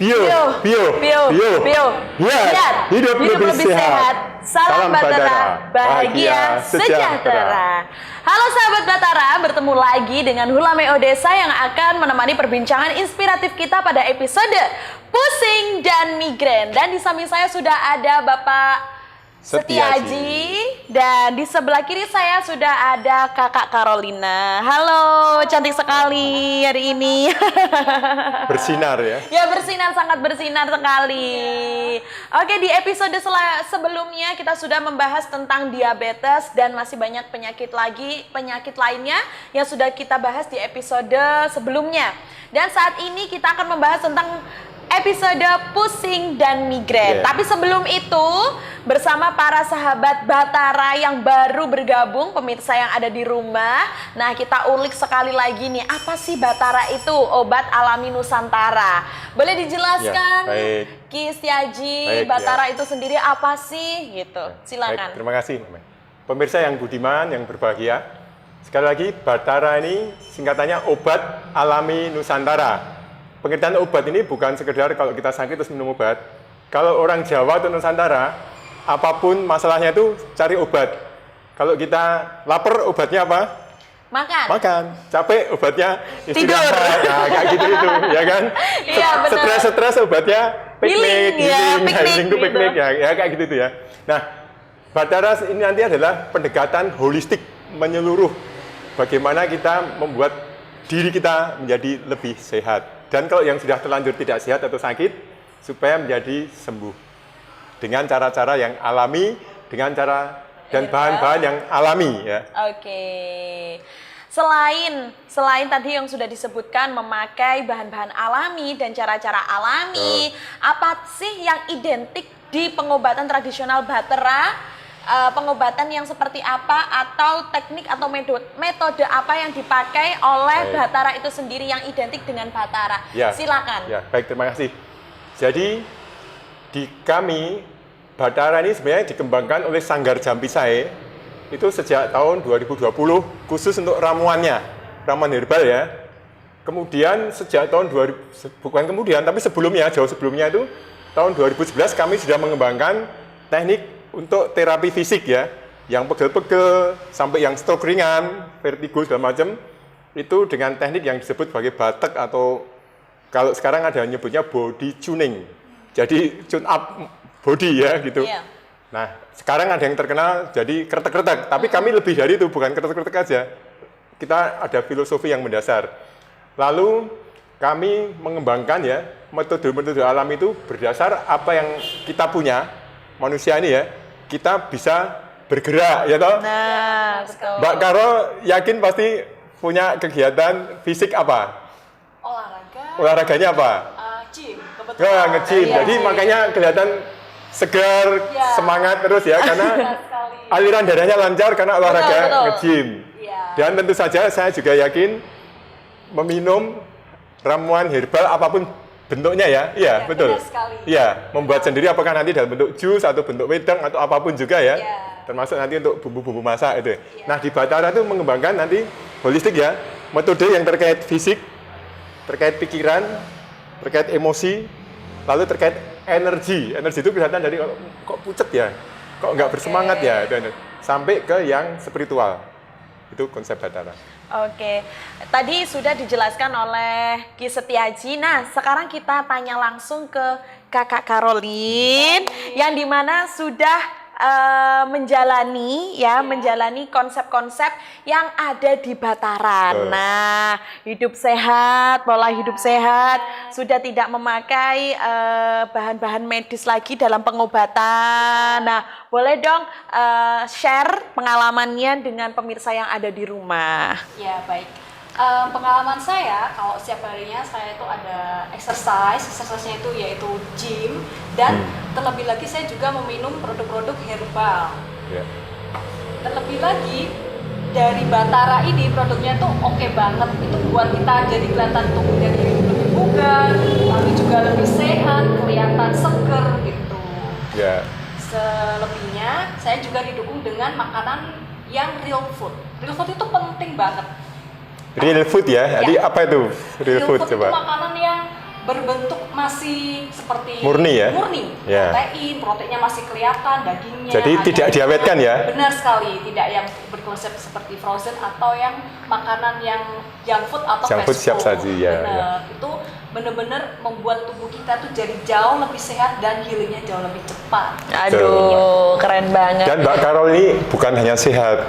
Hidup lebih sehat. Salam Batara, bahagia sejahtera. Halo sahabat Batara, bertemu lagi dengan Hulameo Desa yang akan menemani perbincangan inspiratif kita pada episode pusing dan migrain. Dan di samping saya sudah ada Bapak Setiaji, dan di sebelah kiri saya sudah ada Kakak Carolina. Halo, cantik sekali hari ini. Bersinar ya? Ya, bersinar, sangat bersinar sekali. Oke, di episode sebelumnya kita sudah membahas tentang diabetes dan masih banyak penyakit lainnya yang sudah kita bahas di episode sebelumnya. Dan saat ini kita akan membahas tentang episode pusing dan migrain. Tapi sebelum itu, bersama para sahabat Batara yang baru bergabung, pemirsa yang ada di rumah, nah kita ulik sekali lagi nih, apa sih Batara itu? Obat alami Nusantara. Boleh dijelaskan, Ki Setiaji, Batara itu sendiri apa sih? Gitu, silakan. Terima kasih. Pemirsa yang budiman, yang berbahagia. Sekali lagi, Batara ini singkatannya obat alami Nusantara. Pengertian obat ini bukan sekedar kalau kita sakit terus minum obat. Kalau orang Jawa atau Nusantara, apapun masalahnya itu cari obat. Kalau kita lapar, obatnya apa? Makan. Capek, obatnya tidur. Nah, kayak gitu itu, ya kan? Iya, benar. Stres, obatnya piknik. Piknik, ya kayak gitu itu ya. Nah, Batara ini nanti adalah pendekatan holistik menyeluruh. Bagaimana kita membuat diri kita menjadi lebih sehat. Dan kalau yang sudah terlanjur tidak sehat atau sakit, supaya menjadi sembuh. Dengan cara-cara yang alami, dengan cara dan bahan-bahan yang alami. Ya. Oke. Selain tadi yang sudah disebutkan memakai bahan-bahan alami dan cara-cara alami, apa sih yang identik di pengobatan tradisional Batara? Pengobatan yang seperti apa atau teknik atau metode apa yang dipakai oleh Batara itu sendiri yang identik dengan Batara? Ya, silakan. Ya, baik, terima kasih. Jadi di kami Batara ini sebenarnya dikembangkan oleh Sanggar Jampisae itu sejak tahun 2020 khusus untuk ramuan herbal ya. Kemudian sejak tahun tapi sebelumnya, jauh sebelumnya itu tahun 2011 kami sudah mengembangkan teknik untuk terapi fisik ya, yang pegel-pegel sampai yang stroke ringan, vertigo segala macam, itu dengan teknik yang disebut sebagai batek atau kalau sekarang ada nyebutnya body tuning. Jadi tune up body ya gitu. Nah, sekarang ada yang terkenal jadi kretek-kretek, tapi kami lebih dari itu, bukan kretek-kretek aja. Kita ada filosofi yang mendasar. Lalu kami mengembangkan ya metode-metode alam itu berdasar apa yang kita punya manusia ini ya. Kita bisa bergerak, ya toh? Nah, betul. Mbak Karo yakin pasti punya kegiatan fisik apa? Olahraga. Olahraganya apa? Gym, kebetulan. Ya, nge-gym. Jadi makanya kelihatan segar, semangat terus ya, karena aliran darahnya lancar karena olahraga nge-gym. Dan tentu saja saya juga yakin meminum ramuan herbal apapun bentuknya ya, betul. Iya, membuat sendiri apakah nanti dalam bentuk jus atau bentuk wedang atau apapun juga ya. Termasuk nanti untuk bumbu-bumbu masak itu. Nah, di Batara itu mengembangkan nanti holistik ya, metode yang terkait fisik, terkait pikiran, terkait emosi, lalu terkait energi. Energi itu kelihatan dari kok pucet ya, kok nggak bersemangat ya, dan sampai ke yang spiritual. Itu konsep Batara. Oke, tadi sudah dijelaskan oleh Ki Setiaji. Nah, sekarang kita tanya langsung ke Kakak Caroline, yang dimana sudah menjalani konsep-konsep yang ada di Batara. Nah, hidup sehat, pola hidup sehat, sudah tidak memakai bahan-bahan medis lagi dalam pengobatan. Nah, boleh dong share pengalamannya dengan pemirsa yang ada di rumah. Ya, baik. Pengalaman saya, kalau setiap harinya saya itu ada exercise-nya itu yaitu gym, dan terlebih lagi saya juga meminum produk-produk herbal. Terlebih lagi dari Batara ini produknya tuh oke banget, itu buat kita jadi kelihatan tubuhnya lebih bugar, lalu juga lebih sehat, kelihatan seger gitu. Selebihnya saya juga didukung dengan makanan yang real food. Real food itu penting banget. Real food ya? Jadi apa itu real food? Coba. Itu makanan yang berbentuk masih seperti Murni ya? Murni. Ya. Proteinnya masih kelihatan, dagingnya. Jadi tidak diawetkan ya? Benar sekali, tidak yang berkonsep seperti frozen atau yang makanan yang junk food atau Junk food fast siap food. saji, ya, Benar. Itu benar-benar membuat tubuh kita tuh jadi jauh lebih sehat dan healingnya jauh lebih cepat. Aduh, keren banget. Dan Mbak Carol ini bukan hanya sehat,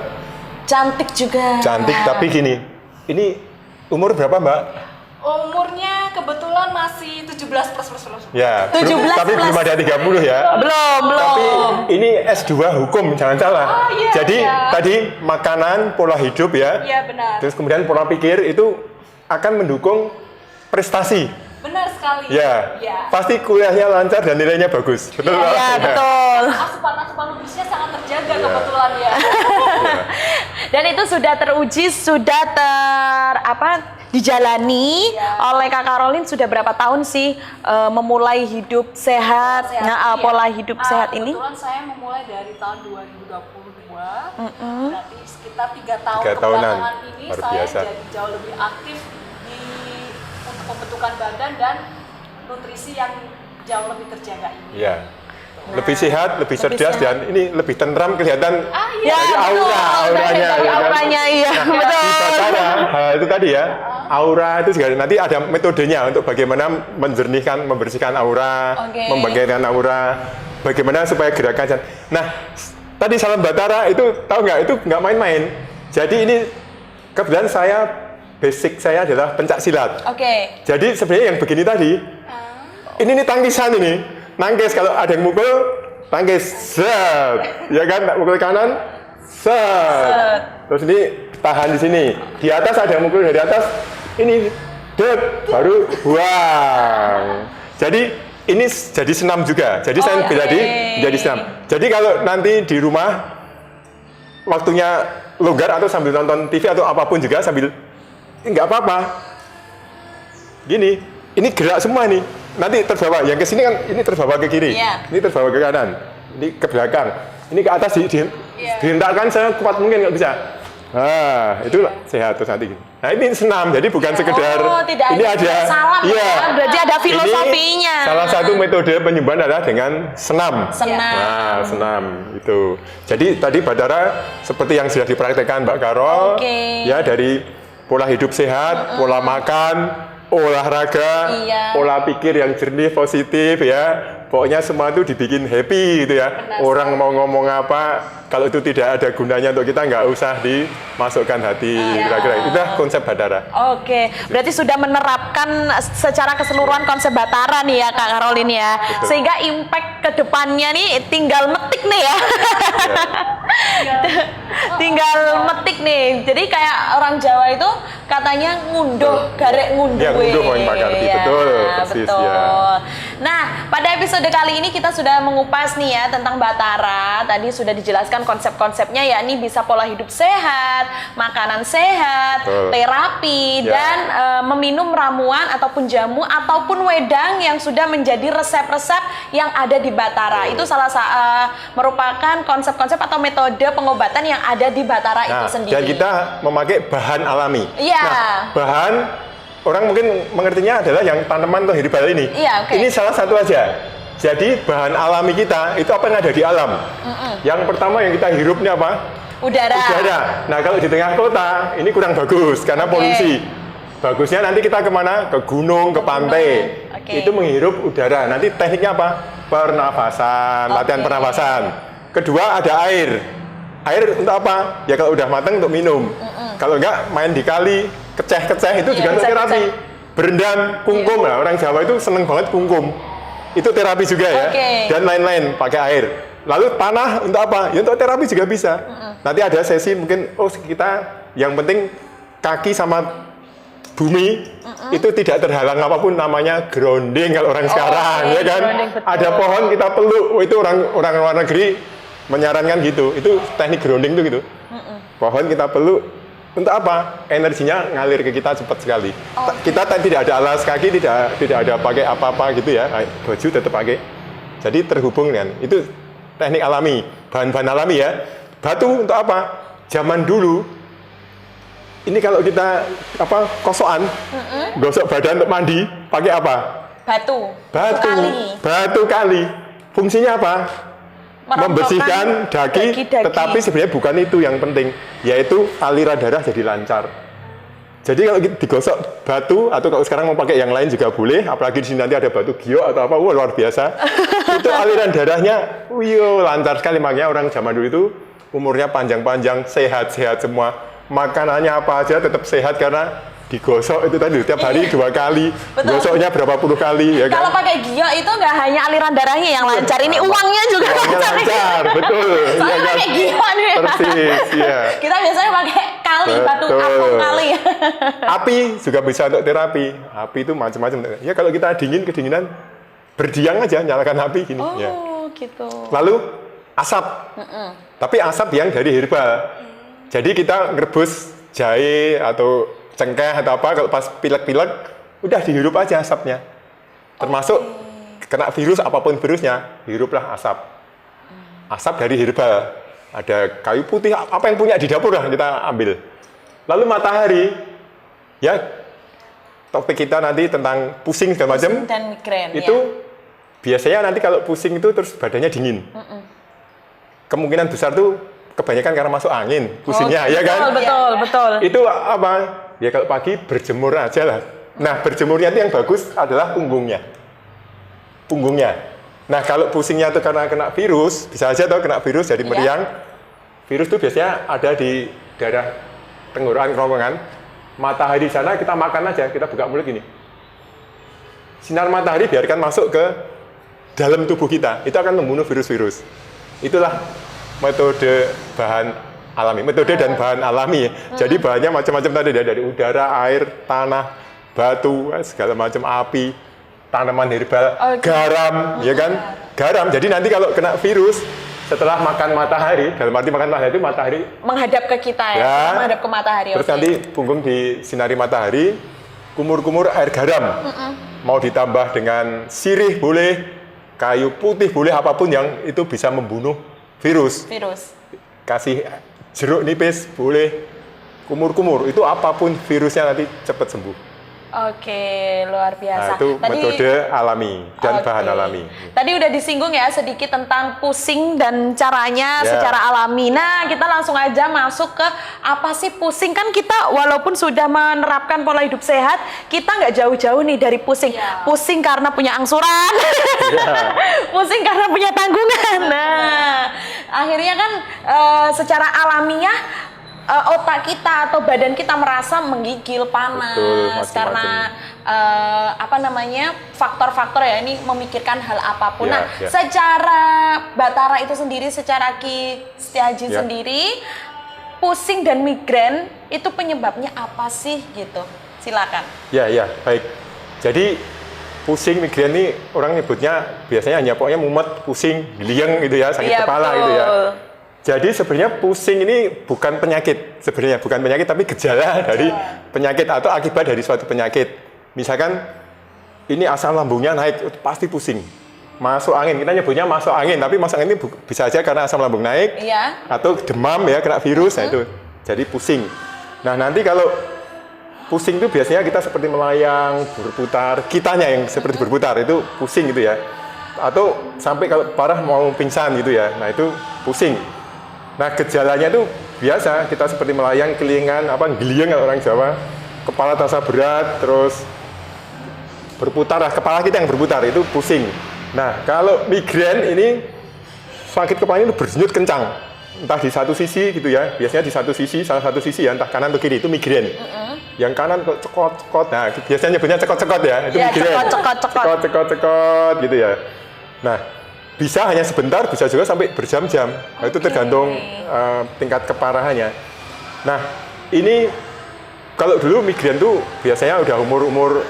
Cantik juga. cantik, tapi gini, ini umur berapa Mbak? Umurnya kebetulan masih 17 plus. Ya, 17 tapi belum plus. ada 30 ya. Belum. Tapi ini S2 hukum, jangan salah. Oh, iya, Jadi iya. tadi makanan, pola hidup ya, Iya benar. terus kemudian pola pikir itu akan mendukung prestasi. Benar sekali. Ya, Iya. pasti kuliahnya lancar dan nilainya bagus. Betul Mbak? Iya, betul. Asupan nutrisinya sangat terjaga Iya. kebetulan ya. Dan itu sudah teruji, sudah dijalani oleh Kak Caroline sudah berapa tahun sih memulai hidup sehat, Iya. pola hidup sehat ini? Kebetulan saya memulai dari tahun 2022. Berarti sekitar 3 tahun 3 tahunan. kebelakangan ini Luar saya biasa. jadi jauh lebih aktif untuk pembentukan badan dan nutrisi yang jauh lebih terjaga ini. Iya. Lebih sehat, lebih cerdas, sehat. dan ini lebih tentram kelihatan Iya. dari betul. auranya. Dari ya kan? auranya, iya, Nah, betul. di Batara, itu tadi ya, aura itu juga nanti ada metodenya untuk bagaimana menjernihkan, membersihkan aura, Oke. membangkitkan aura, bagaimana supaya gerakan. Nah, tadi salam Batara itu tahu nggak? Itu nggak main-main. Jadi ini kebetulan basic saya adalah pencak silat. Oke. Jadi sebenarnya yang begini tadi, ini nih tangkisan ini. Nangkis, kalau ada yang mukul, tangkis, set, ya kan, tak mukul kanan, set. Terus ini tahan di sini. Di atas ada yang mukul dari atas, ini, dek, baru buang. Jadi ini jadi senam juga. Jadi saya oke. jadi senam. Jadi kalau nanti di rumah waktunya longgar atau sambil nonton TV atau apapun juga sambil nggak apa-apa. Gini, ini gerak semua nih. Nanti terbawa, yang ke sini kan ini terbawa ke kiri, Iya. ini terbawa ke kanan, ini ke belakang, ini ke atas dihentakkan sekuat mungkin nggak bisa. Nah, itu sehat terus nanti. Nah, ini senam, jadi bukan sekedar tidak ini hanya ada salam iya. ya, berarti ada filosofinya. Ini salah satu metode penyembuhan adalah dengan senam. Senam. Nah, senam itu. Jadi tadi Batara seperti yang sudah dipraktekkan Mbak Carol, Oke. ya dari pola hidup sehat, pola makan, olahraga, Iya. pola pikir yang jernih, positif ya. Pokoknya semua itu dibikin happy gitu ya. Benar Orang mau ngomong apa, kalau itu tidak ada gunanya untuk kita, nggak usah dimasukkan hati. Kira-kira itulah konsep Batara. Oke, berarti sudah menerapkan secara keseluruhan konsep Batara nih ya Kak Caroline ya. Betul. Sehingga impact ke depannya nih tinggal metik nih ya. Tinggal metik nih. Jadi kayak orang Jawa itu katanya ngunduh, garek ngunduh. Ya, ngunduh poin Pak Karti, betul, persis, betul. ya. Nah, pada episode kali ini kita sudah mengupas nih ya tentang Batara. Tadi sudah dijelaskan konsep-konsepnya, yakni bisa pola hidup sehat, makanan sehat, Betul. terapi, Ya. dan meminum ramuan ataupun jamu ataupun wedang yang sudah menjadi resep-resep yang ada di Batara. Itu merupakan konsep-konsep atau metode pengobatan yang ada di Batara itu sendiri. Dan kita memakai bahan alami. Iya. Nah, bahan orang mungkin mengertinya adalah yang tanaman atau herbal ini. Iya, oke. Ini salah satu aja. Jadi bahan alami kita itu apa yang ada di alam. Yang pertama yang kita hirup ini apa? Udara. Udara. Nah, kalau di tengah kota ini kurang bagus karena Oke. polusi. Bagusnya nanti kita kemana? Ke gunung, ke pantai. Oke. Itu menghirup udara. Nanti tekniknya apa? Pernafasan, latihan Oke. pernafasan. Kedua ada air. Air untuk apa? Ya kalau udah matang untuk minum. Kalau enggak main di kali, keceh-keceh itu Iya, juga untuk terapi. keceh-keceh. Berendam, kungkum lah. Orang Jawa itu seneng banget kungkum. Itu terapi juga ya. Oke. Dan lain-lain pakai air. Lalu tanah untuk apa? Ya untuk terapi juga bisa. Nanti ada sesi mungkin kita yang penting kaki sama bumi itu tidak terhalang apapun, namanya grounding kalau orang sekarang oke, ya kan. grounding, betul. Ada pohon kita peluk. Oh, itu orang luar negeri menyarankan gitu. Itu teknik grounding itu gitu. Pohon kita peluk untuk apa? Energinya ngalir ke kita cepat sekali. Kita tidak ada alas kaki, tidak ada pakai apa-apa gitu ya. Baju tetap pakai. Jadi terhubung dengan itu teknik alami, bahan-bahan alami ya. Batu untuk apa? Zaman dulu ini kalau kita kosokan, gosok badan untuk mandi, pakai apa? Batu. Batu. Kali. Batu kali. Fungsinya apa? Merontokkan Membersihkan daki, daki-daki. tetapi sebenarnya bukan itu yang penting, yaitu aliran darah jadi lancar. Jadi kalau digosok batu atau kalau sekarang mau pakai yang lain juga boleh, apalagi di sini nanti ada batu giok atau apa, wah luar biasa. Itu aliran darahnya, lancar sekali. Makanya orang zaman dulu itu umurnya panjang-panjang, sehat-sehat semua. Makanannya apa aja tetap sehat karena digosok itu tadi tiap hari 2 kali, Betul. gosoknya berapa puluh kali ya Kalau kan? pakai giok itu nggak hanya aliran darahnya yang lancar, ini uangnya juga Uangnya lancar, betul. Soalnya Iya kan? pakai giok nih. Persis, iya. Kita biasanya pakai kali, batu Betul. apung kali. Api juga bisa untuk terapi. Api itu macam-macam. Ya kalau kita kedinginan, berdiam aja, nyalakan api gini. Oh, Ya. gitu. Lalu asap. Tapi asap yang dari herbal. Jadi kita ngerebus jahe atau cengkeh atau apa, kalau pas pilek-pilek, udah dihirup aja asapnya. Termasuk kena virus, apapun virusnya, hiruplah asap. Asap dari herbal. Ada kayu putih, apa yang punya di dapur lah kita ambil. Lalu matahari, ya topik kita nanti tentang pusing segala macam. Dan migrain Itu ya. biasanya nanti kalau pusing itu terus badannya dingin. Kemungkinan besar tuh kebanyakan karena masuk angin pusingnya, ya kan? Betul. Itu apa? Ya kalau pagi berjemur aja lah. Nah, berjemurnya itu yang bagus adalah punggungnya. Nah, kalau pusingnya itu karena kena virus, bisa aja tuh kena virus jadi meriang. Virus itu biasanya ada di daerah tenggorokan, kerongkongan. Matahari di sana kita makan aja, kita buka mulut gini. Sinar matahari biarkan masuk ke dalam tubuh kita, itu akan membunuh virus-virus. Itulah metode bahan alami, metode dan bahan alami. Jadi bahannya macam-macam tadi, dari udara, air, tanah, batu, segala macam, api, tanaman herbal, garam, ya kan? Garam. Jadi nanti kalau kena virus setelah makan matahari, dalam arti makan matahari itu matahari Menghadap ke kita ya, menghadap ke matahari. terus oke. nanti punggung disinari matahari, kumur-kumur air garam. Mau ditambah dengan sirih boleh, kayu putih boleh, apapun yang itu bisa membunuh virus. Kasih jeruk nipis boleh, kumur-kumur, itu apapun virusnya nanti cepat sembuh. Oke, luar biasa. Nah, itu metode alami dan bahan alami. Tadi udah disinggung ya sedikit tentang pusing dan caranya Ya. secara alami. Nah, kita langsung aja masuk ke apa sih pusing. Kan kita walaupun sudah menerapkan pola hidup sehat, kita nggak jauh-jauh nih dari pusing. Ya. Pusing karena punya angsuran, pusing karena punya tanggungan. Nah, akhirnya kan secara alamiah otak kita atau badan kita merasa menggigil, panas. Betul, macam-macam. Karena apa namanya, faktor-faktor ya, ini memikirkan hal apapun. Ya, Nah, ya. secara Batara itu sendiri, secara Ki Setiaji Ya. sendiri, pusing dan migrain itu penyebabnya apa sih gitu? Silakan. Ya, baik. Jadi pusing migrain ini orang nyebutnya biasanya hanya pokoknya mumet, pusing, geliang gitu ya, sakit Iya, kepala betul. gitu ya. Jadi sebenarnya pusing ini bukan penyakit, sebenarnya bukan penyakit tapi gejala dari penyakit atau akibat dari suatu penyakit. Misalkan ini asam lambungnya naik, pasti pusing. Masuk angin, kita nyebutnya masuk angin, tapi masuk angin ini bisa aja karena asam lambung naik Iya. atau demam ya, kena virus, nah itu jadi pusing. Nah nanti kalau pusing itu biasanya kita seperti melayang, berputar, kitanya yang seperti berputar itu pusing gitu ya. Atau sampai kalau parah mau pingsan gitu ya, nah itu pusing. Nah gejalanya itu biasa kita seperti melayang, kelingan, geliang kalau orang Jawa, kepala terasa berat, terus berputar, kepala kita yang berputar itu pusing. Nah kalau migrain ini sakit kepala itu berdenyut kencang, entah di satu sisi gitu ya, biasanya di satu sisi, salah satu sisi ya, entah kanan atau kiri, itu migrain. Yang kanan kok cekot-cekot, nah biasanya nyebutnya cekot-cekot ya, itu Ya, migrain. cekot-cekot. Gitu ya. Nah bisa hanya sebentar, bisa juga sampai berjam-jam. Nah, itu tergantung tingkat keparahannya. Nah, ini kalau dulu migrain tuh biasanya udah umur-umur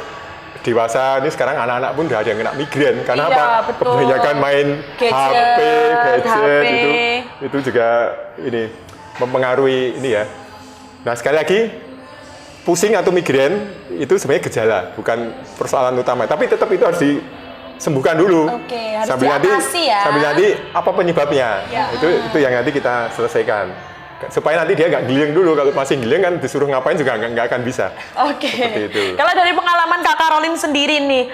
dewasa, ini sekarang anak-anak pun udah ada yang kena migrain. Karena Iya, apa? betul. Kebanyakan main Gadget, gadget HP. itu juga ini mempengaruhi ini ya. Nah, sekali lagi pusing atau migrain itu sebenarnya gejala, bukan persoalan utama. Tapi tetap itu harus disembuhkan dulu. Oke, harus sambil diatasi ya. Sambil nanti apa penyebabnya? Ya. Itu yang nanti kita selesaikan. supaya nanti dia nggak giling dulu. Kalau masih giling kan disuruh ngapain juga nggak akan bisa. Oke. Seperti itu. Kalau dari pengalaman Kak Caroline sendiri nih,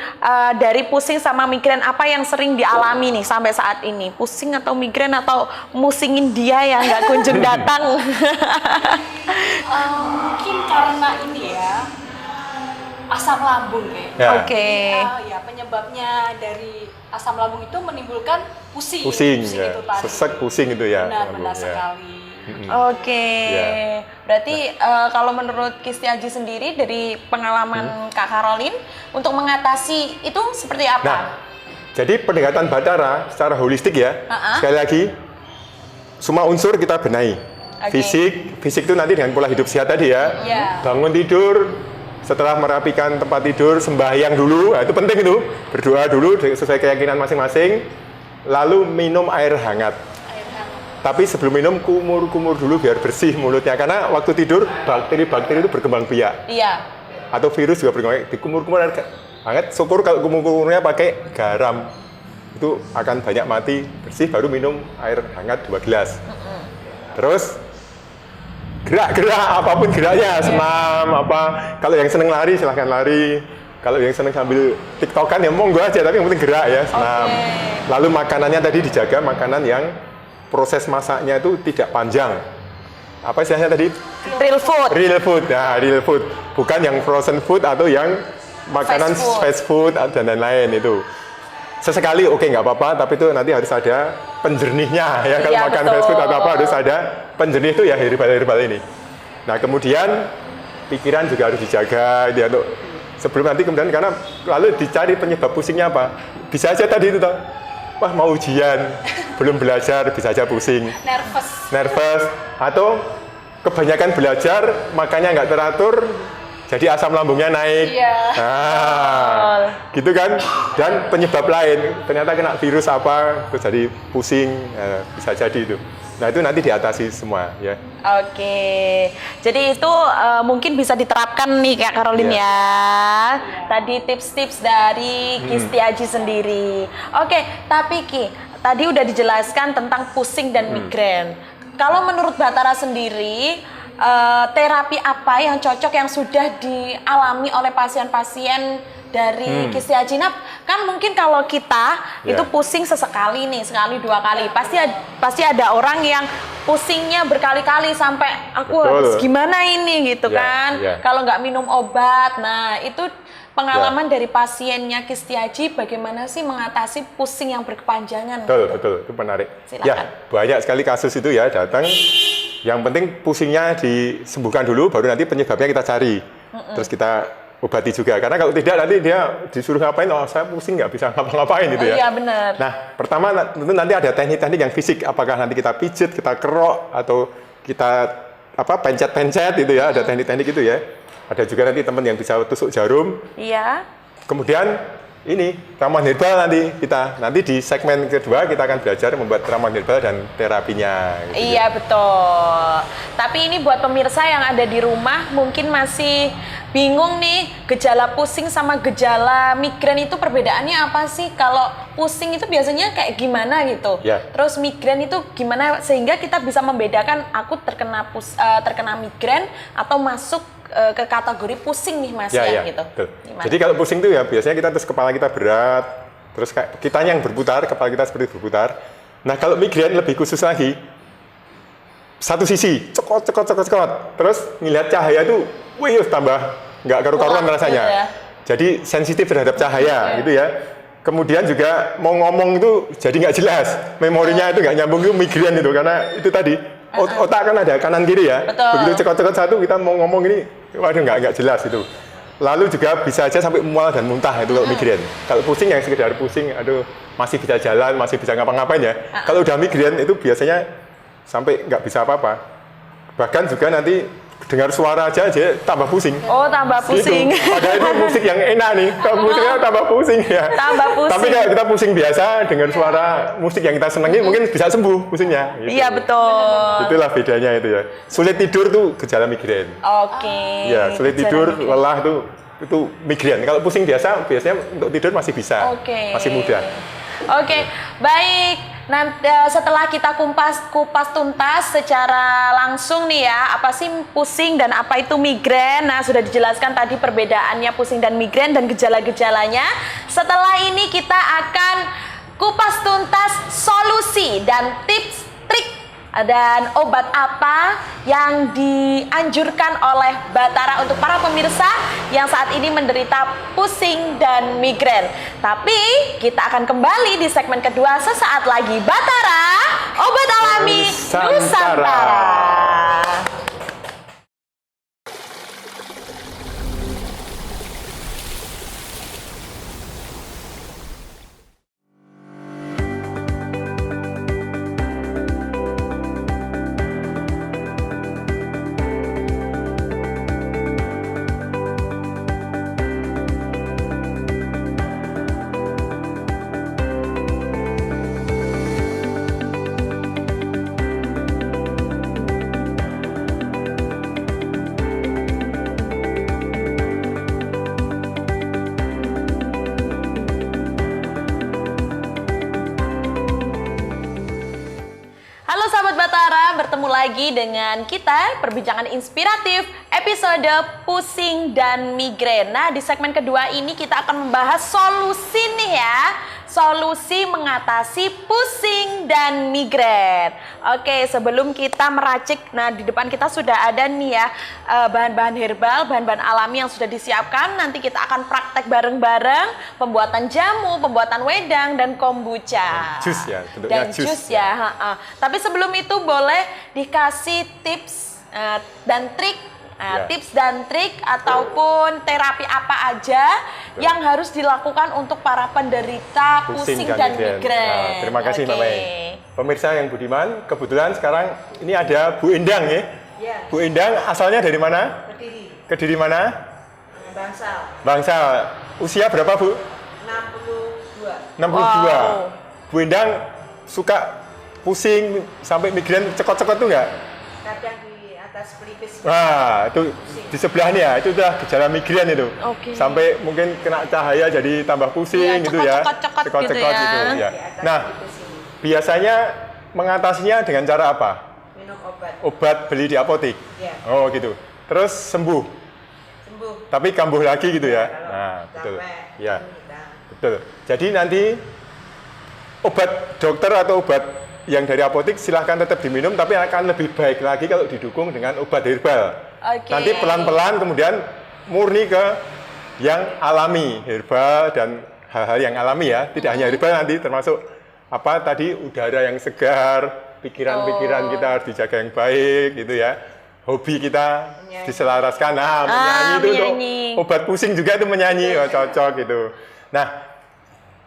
dari pusing sama migrain apa yang sering dialami nih sampai saat ini? Pusing atau migrain atau musingin dia yang nggak kunjung datang? Mungkin karena ini ya, asam lambung kayaknya. Ya. Oke. Ya, penyebabnya dari asam lambung itu menimbulkan pusing. Pusing ya, itu tadi. sesek pusing itu ya. Benar-benar ya. sekali. Oke. Ya. Berarti kalau menurut Kistiaji sendiri dari pengalaman Kak Caroline untuk mengatasi itu seperti apa? Nah, jadi pendekatan Batara secara holistik ya. Sekali lagi, semua unsur kita benahi. Oke. Fisik itu nanti dengan pola hidup sehat tadi ya. Iya. Bangun tidur, setelah merapikan tempat tidur, sembahyang dulu, nah, itu penting itu. Berdoa dulu sesuai keyakinan masing-masing, lalu minum air hangat. Tapi sebelum minum kumur-kumur dulu biar bersih mulutnya, karena waktu tidur bakteri-bakteri itu berkembang biak. Iya. Atau virus juga berkembang biak. Dikumur-kumur air hangat, syukur kalau kumur-kumurnya pakai garam. Itu akan banyak mati, bersih baru minum air hangat 2 gelas. Terus gerak-gerak, apapun geraknya, senam, apa. Kalau yang seneng lari, silahkan lari. Kalau yang seneng sambil tiktokan ya monggo aja, tapi yang penting gerak ya, senam. Lalu makanannya tadi dijaga, makanan yang proses masaknya itu tidak panjang. Apa istilahnya tadi? Real food. Real food, nah real food. Bukan yang frozen food atau yang makanan fast food dan lain-lain itu. Sesekali oke nggak apa-apa, tapi itu nanti harus ada penjernihnya ya. Kalau Iya, makan betul. fast food atau apa harus ada penjernih itu ya, herbal-herbal ini. Nah kemudian pikiran juga harus dijaga dia untuk sebelum nanti kemudian, karena lalu dicari penyebab pusingnya apa. Bisa aja tadi itu toh, wah mau ujian belum belajar bisa aja pusing, nervous, atau kebanyakan belajar makanya nggak teratur jadi asam lambungnya naik. Iya. Nah, gitu kan. Dan penyebab lain ternyata kena virus apa terus jadi pusing, bisa jadi itu. Nah itu nanti diatasi semua ya. Oke, jadi itu mungkin bisa diterapkan nih Kak Caroline Iya. ya. Tadi tips-tips dari Kistiaji sendiri. Oke, tapi Ki, tadi udah dijelaskan tentang pusing dan migrain. Kalau menurut Batara sendiri, terapi apa yang cocok yang sudah dialami oleh pasien-pasien dari Kistiaji? Kan mungkin kalau kita itu pusing sesekali nih, sekali 2 kali, pasti ada orang yang pusingnya berkali-kali sampai aku harus gimana ini gitu kan. Kalau nggak minum obat. Nah itu pengalaman dari pasiennya Kistiaji bagaimana sih mengatasi pusing yang berkepanjangan? Betul, itu menarik. Silakan. Ya, banyak sekali kasus itu ya datang. Yang penting pusingnya disembuhkan dulu, baru nanti penyebabnya kita cari. Terus kita obati juga. Karena kalau tidak nanti dia disuruh ngapain, oh saya pusing nggak bisa ngapa-ngapain gitu ya. Iya benar. Nah, pertama tentu nanti ada teknik-teknik yang fisik. Apakah nanti kita pijit, kita kerok, atau kita pencet-pencet itu ya. Ada teknik-teknik itu ya. Ada juga nanti teman yang bisa tusuk jarum. Iya. Kemudian ini ramuan herbal nanti di segmen kedua kita akan belajar membuat ramuan herbal dan terapinya. Gitu Iya betul. Tapi ini buat pemirsa yang ada di rumah mungkin masih bingung nih gejala pusing sama gejala migrain itu perbedaannya apa sih? Kalau pusing itu biasanya kayak gimana gitu. Ya. Terus migrain itu gimana sehingga kita bisa membedakan aku terkena migrain atau masuk ke kategori pusing nih Mas ya gitu. Betul. Gimana? Jadi kalau pusing itu ya biasanya kita terus kepala kita berat, terus kayak kitanya yang berputar, kepala kita seperti berputar. Nah kalau migrain lebih khusus lagi, satu sisi cekot, terus ngelihat cahaya itu, wih tambah nggak karu-karuan rasanya. Gitu ya. Jadi sensitif terhadap cahaya gitu ya. Kemudian juga mau ngomong itu jadi nggak jelas, memorinya itu nggak nyambung, itu migrain itu karena itu tadi otak kan ada kanan kiri ya. Betul. Begitu cekot-cekot satu kita mau ngomong ini, waduh nggak jelas itu. Lalu juga bisa aja sampai mual dan muntah itu kalau migrain. Kalau pusing yang sekedar pusing, aduh masih bisa jalan, masih bisa ngapa-ngapain ya. Kalau udah migrain itu biasanya sampai nggak bisa apa-apa. Bahkan juga nanti dengar suara aja tambah pusing. Oh tambah pusing. Gitu. Padahal itu musik yang enak nih, kalau musiknya tambah pusing ya. Tambah pusing. Tapi kalau kita pusing biasa dengar suara musik yang kita senangi mungkin bisa sembuh pusingnya. Gitu. Iya betul. Itulah bedanya itu ya. Sulit tidur tuh gejala migrain. Oke. Ya, sulit Gejala tidur, migrain. lelah itu migrain. Kalau pusing biasanya untuk tidur masih bisa. Oke. Masih mudah. Oke, baik. Nanti setelah kita kupas tuntas secara langsung nih ya, apa sih pusing dan apa itu migrain. Nah, sudah dijelaskan tadi perbedaannya pusing dan migrain dan gejala-gejalanya. Setelah ini kita akan kupas tuntas solusi dan tips trik dan obat apa yang dianjurkan oleh Batara untuk para pemirsa yang saat ini menderita pusing dan migrain. Tapi kita akan kembali di segmen kedua sesaat lagi. Batara, obat alami Nusantara. Halo sahabat Batara, bertemu lagi dengan kita perbincangan inspiratif episode pusing dan migrain. Nah, di segmen kedua ini kita akan membahas solusi nih ya. Solusi mengatasi pusing dan migrain. Oke, sebelum kita meracik, nah di depan kita sudah ada nih ya bahan-bahan herbal, bahan-bahan alami yang sudah disiapkan. Nanti kita akan praktek bareng-bareng pembuatan jamu, pembuatan wedang dan kombucha. Jus ya, bentuknya Dan jus jus ya. Tapi sebelum itu boleh dikasih tips dan trik. Ya. Tips dan trik ataupun terapi apa aja yang harus dilakukan untuk para penderita pusing dan migrain. Nah, terima kasih Oke. Mbak Mei. Pemirsa yang budiman, kebetulan sekarang ini ada Bu Endang ya. Ya, Bu Endang asalnya dari mana? berdiri. Kediri mana? Bangsal Bangsal. Usia berapa Bu? 62. 62. Wow. Bu Endang suka pusing sampai migrain cekot-cekot tuh nggak? Kadang di atas pelipis. Wah, itu di sebelahnya ya, itu udah gejala migrain itu. Oke. Sampai mungkin kena cahaya jadi tambah pusing Iya, gitu ya. cekot-cekot gitu ya. gitu ya. Di atas Nah, pelipis ini. biasanya mengatasinya dengan cara apa? Minum obat. Obat beli di apotek. Ya. Oh, gitu. Terus sembuh, Sembuh. tapi kambuh lagi gitu ya. Kalau Nah, betul. capek, Ya, nah, betul. Jadi nanti obat dokter atau obat yang dari apotek silahkan tetap diminum, tapi akan lebih baik lagi kalau didukung dengan obat herbal. Oke. Nanti pelan-pelan kemudian murni ke yang alami, herbal dan hal-hal yang alami ya. Tidak hanya herbal, nanti termasuk apa tadi, udara yang segar, pikiran-pikiran kita harus dijaga yang baik gitu ya. Hobi kita Menyanyi. diselaraskan. Nah, menyanyi itu menyanyi. untuk obat pusing juga itu menyanyi, oh, cocok gitu. Nah,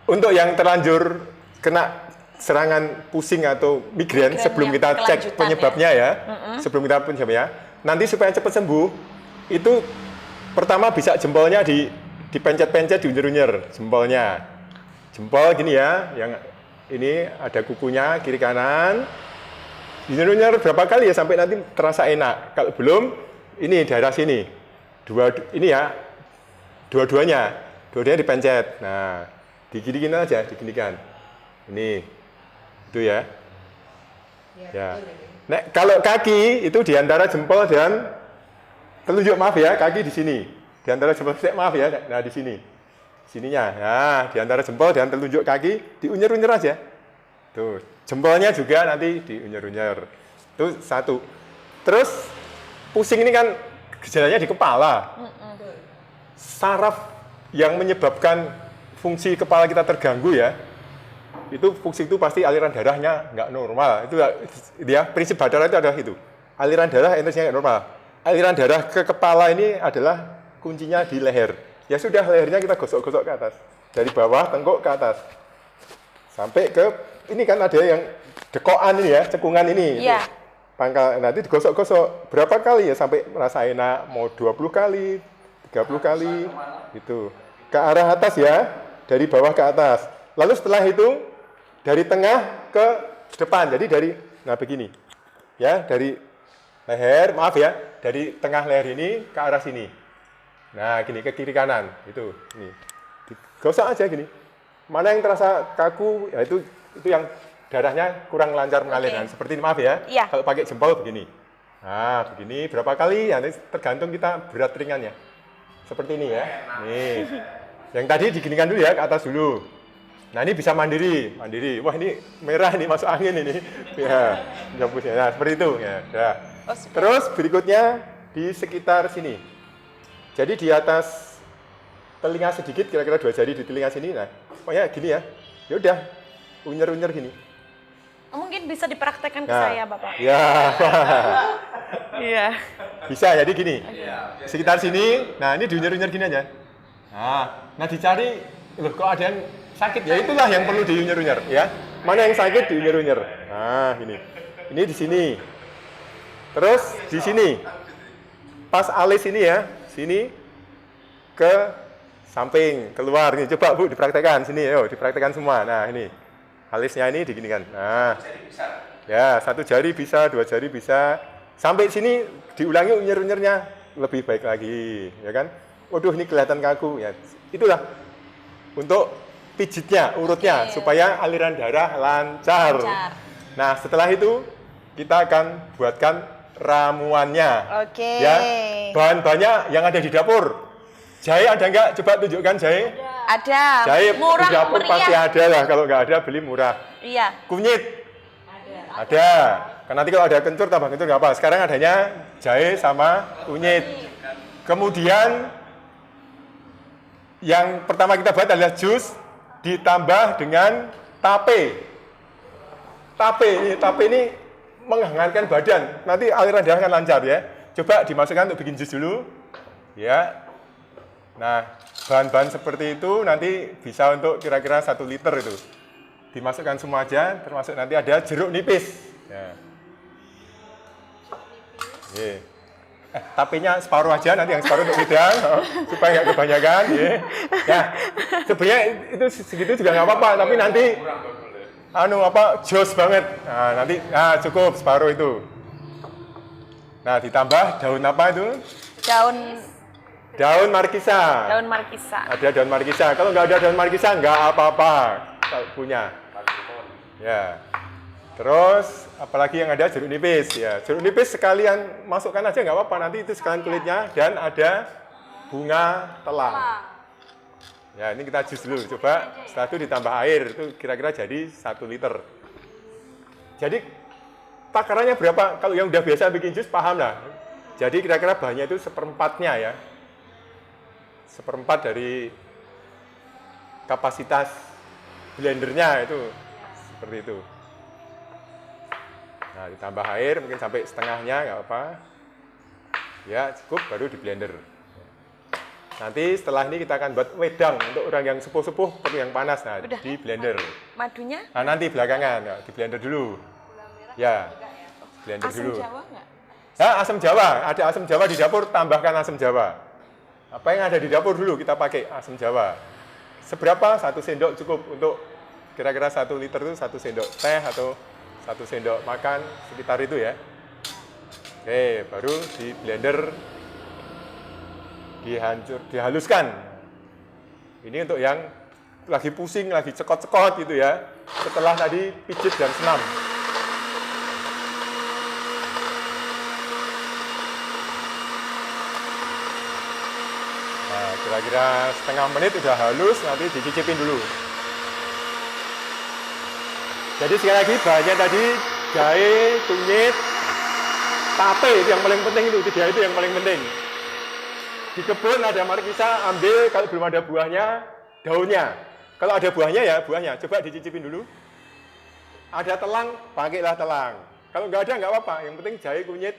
untuk yang terlanjur kena serangan pusing atau migrain, Migrain sebelum yang kita cek kelanjutan penyebabnya ya, sebelum kita penyebabnya, nanti supaya cepat sembuh, itu pertama bisa jempolnya dipencet-pencet, diunyer-unyer jempolnya. Jempol gini ya, yang ini ada kukunya kiri kanan, diunyer-unyer berapa kali ya sampai nanti terasa enak. Kalau belum, ini daerah sini, ini ya, dua-duanya dipencet. Nah, diginikan aja, diginikan. Ini, itu ya. Ya. Nah, kalau kaki itu diantara jempol dan telunjuk, maaf ya, kaki di sini. Diantara jempol, maaf ya, nah di sini. Sininya, nah diantara jempol dan telunjuk kaki diunyer-unyer aja. Tuh, jempolnya juga nanti diunyer-unyer. Itu satu. Terus pusing ini kan gejalanya di kepala. Saraf yang menyebabkan fungsi kepala kita terganggu ya. Itu fungsi itu pasti aliran darahnya nggak normal. Itu dia prinsip Batara itu adalah itu. Aliran darah energinya nggak normal. Aliran darah ke kepala ini adalah kuncinya di leher. Ya sudah, lehernya kita gosok-gosok ke atas. Dari bawah tengkuk ke atas. Sampai ke ini kan ada yang dekokan ini ya, cekungan ini. Iya. Pangkal nanti digosok-gosok berapa kali ya sampai merasa enak, mau 20 kali, 30 kali gitu. Ke arah atas ya, dari bawah ke atas. Lalu setelah itu dari tengah ke depan. Jadi dari begini. Ya, dari leher, maaf ya, dari tengah leher ini ke arah sini. Nah, gini ke kiri kanan, itu ini. Gosok aja gini. Mana yang terasa kaku, ya itu yang darahnya kurang lancar mengalir. Nah, seperti ini, maaf ya. Iya. Kalau pakai jempol begini. Nah, begini berapa kali? Ya, tergantung kita berat ringannya. Seperti ini ya. Nih. Yang tadi diginikan dulu ya, ke atas dulu. Nah, ini bisa mandiri. Wah, ini merah nih, masuk angin ini. Ya, hapusnya. Nah, seperti itu ya. Ya. Terus berikutnya di sekitar sini. Jadi di atas telinga sedikit, kira-kira 2 jari di telinga sini. Nah, pokoknya gini ya. Ya udah, unyer-unyer gini. Mungkin bisa dipraktekkan ke Nah, saya, Bapak. Ya. Iya. Bisa, jadi gini. Sekitar sini, nah ini diunyer-unyer gini aja. Nah dicari, loh kok ada yang sakit? Ya itulah yang perlu diunyer-unyer ya. Mana yang sakit diunyer-unyer. Nah, ini di sini. Terus di sini. Pas alis ini ya, sini ke samping, keluar. Nih, coba Bu dipraktekkan sini, yuk dipraktekkan semua. Nah, ini. Alisnya ini diginikan. Nah. Ya, 1 jari bisa, 2 jari bisa. Sampai sini diulangi unyer-unyernya lebih baik lagi, ya kan? Waduh, ini kelihatan kaku ya. Itulah untuk pijitnya, urutnya supaya aliran darah lancar. Nah, setelah itu kita akan buatkan ramuannya. Oke. Ya, bahan-bahannya yang ada di dapur. Jahe ada nggak? Coba tunjukkan jahe. Ada. Jahe Murah, di dapur meriah. pasti ada lah. Kalau nggak ada beli murah. Iya. Kunyit. Ada. Kan nanti kalau ada kencur tambah kencur nggak apa. Sekarang adanya jahe sama kunyit. Kemudian yang pertama kita buat adalah jus ditambah dengan tape. Tape ini menghangatkan badan. Nanti aliran darah akan lancar ya. Coba dimasukkan untuk bikin jus dulu. Ya. Nah, bahan-bahan seperti itu nanti bisa untuk kira-kira 1 liter itu. Dimasukkan semua aja, termasuk nanti ada jeruk nipis. Ya. Tapenya separuh aja, nanti yang separuh untuk bidang, supaya nggak kebanyakan. Ya, sebenarnya itu segitu juga nggak apa-apa, tapi nanti jos banget. Nah, nanti cukup separuh itu. Nah, ditambah daun apa itu? Daun markisa. Daun markisa. Ada daun markisa. Kalau nggak ada daun markisa nggak apa-apa. Kalau punya. Ya. Terus apalagi yang ada jeruk nipis ya. Jeruk nipis sekalian masukkan aja nggak apa-apa. Nanti itu sekalian kulitnya dan ada bunga telang. Ya, ini kita jus dulu. Coba setelah itu ditambah air. Itu kira-kira jadi 1 liter. Jadi takarannya berapa? Kalau yang udah biasa bikin jus paham lah. Jadi kira-kira bahannya itu 1/4-nya ya. 1/4 dari kapasitas blendernya itu seperti itu. Nah, ditambah air mungkin sampai setengahnya nggak apa. Ya, cukup baru di blender. Nanti setelah ini kita akan buat wedang untuk orang yang sepuh-sepuh perlu yang panas. Nah, Udah. di blender. Madunya Nah, nanti belakangan ya, di blender dulu. Ya. Blender asam dulu. Jawa nggak? Ya, asam Jawa. Ada asam Jawa di dapur, tambahkan asam Jawa. Apa yang ada di dapur dulu kita pakai asam Jawa. Seberapa? 1 sendok cukup untuk kira-kira 1 liter itu 1 sendok teh atau 1 sendok makan sekitar itu ya. Oke, baru di blender dihaluskan. Ini untuk yang lagi pusing, lagi cekot-cekot gitu ya. Setelah tadi pijit dan senam. Nah, kira-kira setengah menit udah halus, nanti dicicipin dulu. Jadi sekali lagi bahannya tadi jahe, kunyit, tape itu yang paling penting itu, 3 itu yang paling penting. Di kebun ada markisa, ambil, kalau belum ada buahnya, daunnya. Kalau ada buahnya ya buahnya, coba dicicipin dulu. Ada telang, pakailah telang. Kalau nggak ada nggak apa-apa, yang penting jahe, kunyit,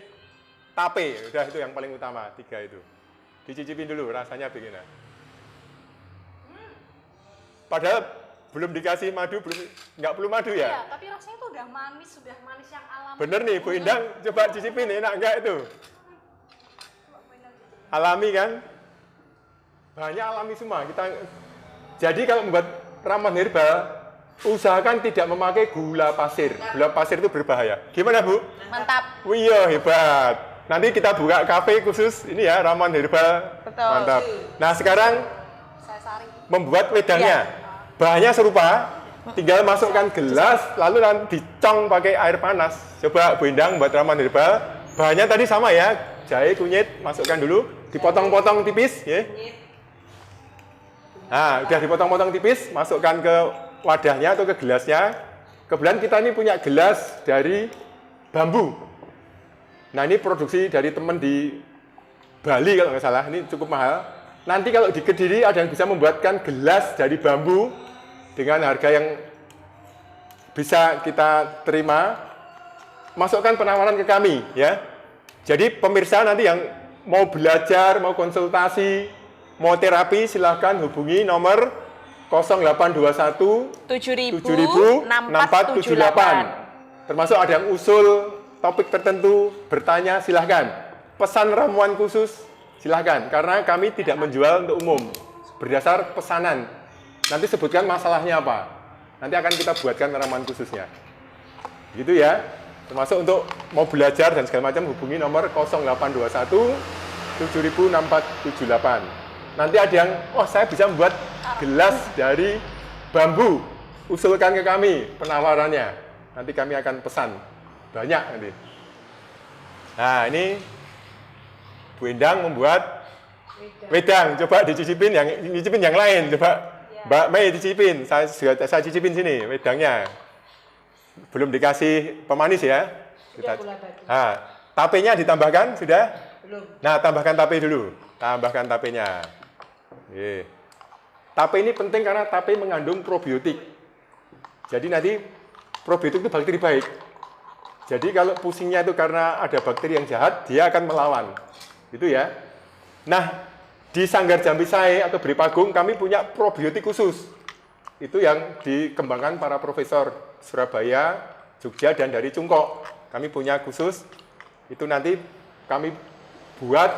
tape, udah itu yang paling utama, 3 itu. Dicicipin dulu, rasanya begini. Padahal belum dikasih madu, nggak perlu madu ya? Iya, tapi rasanya tuh udah manis yang alami. Bener nih, Bu Indang, coba cicipin, enak nggak itu? Alami kan? Bahannya alami semua. Jadi kalau membuat ramuan herbal, usahakan tidak memakai gula pasir. Gula pasir itu berbahaya. Gimana, Bu? Mantap. Wih, hebat. Nanti kita buka kafe khusus ini ya, ramuan herbal. Betul. Mantap. Nah, sekarang Saya saring. membuat wedangnya. Bahannya serupa, tinggal masukkan gelas, lalu nanti dicong pakai air panas. Coba Bu Endang buat ramuan herbal. Bahannya tadi sama ya, jahe, kunyit, masukkan dulu, dipotong-potong tipis, ya. Nah, udah dipotong-potong tipis, masukkan ke wadahnya atau ke gelasnya. Kebetulan kita ini punya gelas dari bambu. Nah, ini produksi dari teman di Bali kalau nggak salah, ini cukup mahal. Nanti kalau di Kediri ada yang bisa membuatkan gelas dari bambu dengan harga yang bisa kita terima. Masukkan penawaran ke kami, ya. Jadi pemirsa nanti yang mau belajar, mau konsultasi, mau terapi, silahkan hubungi nomor 0821 7.000 6478. Termasuk ada yang usul topik tertentu, bertanya, silahkan. Pesan ramuan khusus, silahkan. Karena kami tidak menjual untuk umum, berdasar pesanan. Nanti sebutkan masalahnya apa. Nanti akan kita buatkan ramuan khususnya. Gitu ya. Termasuk untuk mau belajar dan segala macam, hubungi nomor 0821 7.000 6478. Nanti ada yang, oh saya bisa membuat gelas dari bambu. Usulkan ke kami penawarannya. Nanti kami akan pesan. Banyak nanti. Nah, ini Bu Endang membuat wedang. Coba dicicipin yang lain. Coba Mbak Mei cicipin. Saya cicipin sini wedangnya. Belum dikasih pemanis ya. Sudah gula batu. Nah, tapenya ditambahkan sudah? Belum. Nah, tambahkan tape dulu. Tambahkan tapenya. Oke. Tape ini penting karena tape mengandung probiotik. Jadi nanti probiotik itu bakteri baik. Jadi kalau pusingnya itu karena ada bakteri yang jahat, dia akan melawan. Itu ya. Nah, di Sanggar Jambi Sae atau Beripagung kami punya probiotik khusus. Itu yang dikembangkan para profesor Surabaya, Jogja, dan dari Cungkok. Kami punya khusus. Itu nanti kami buat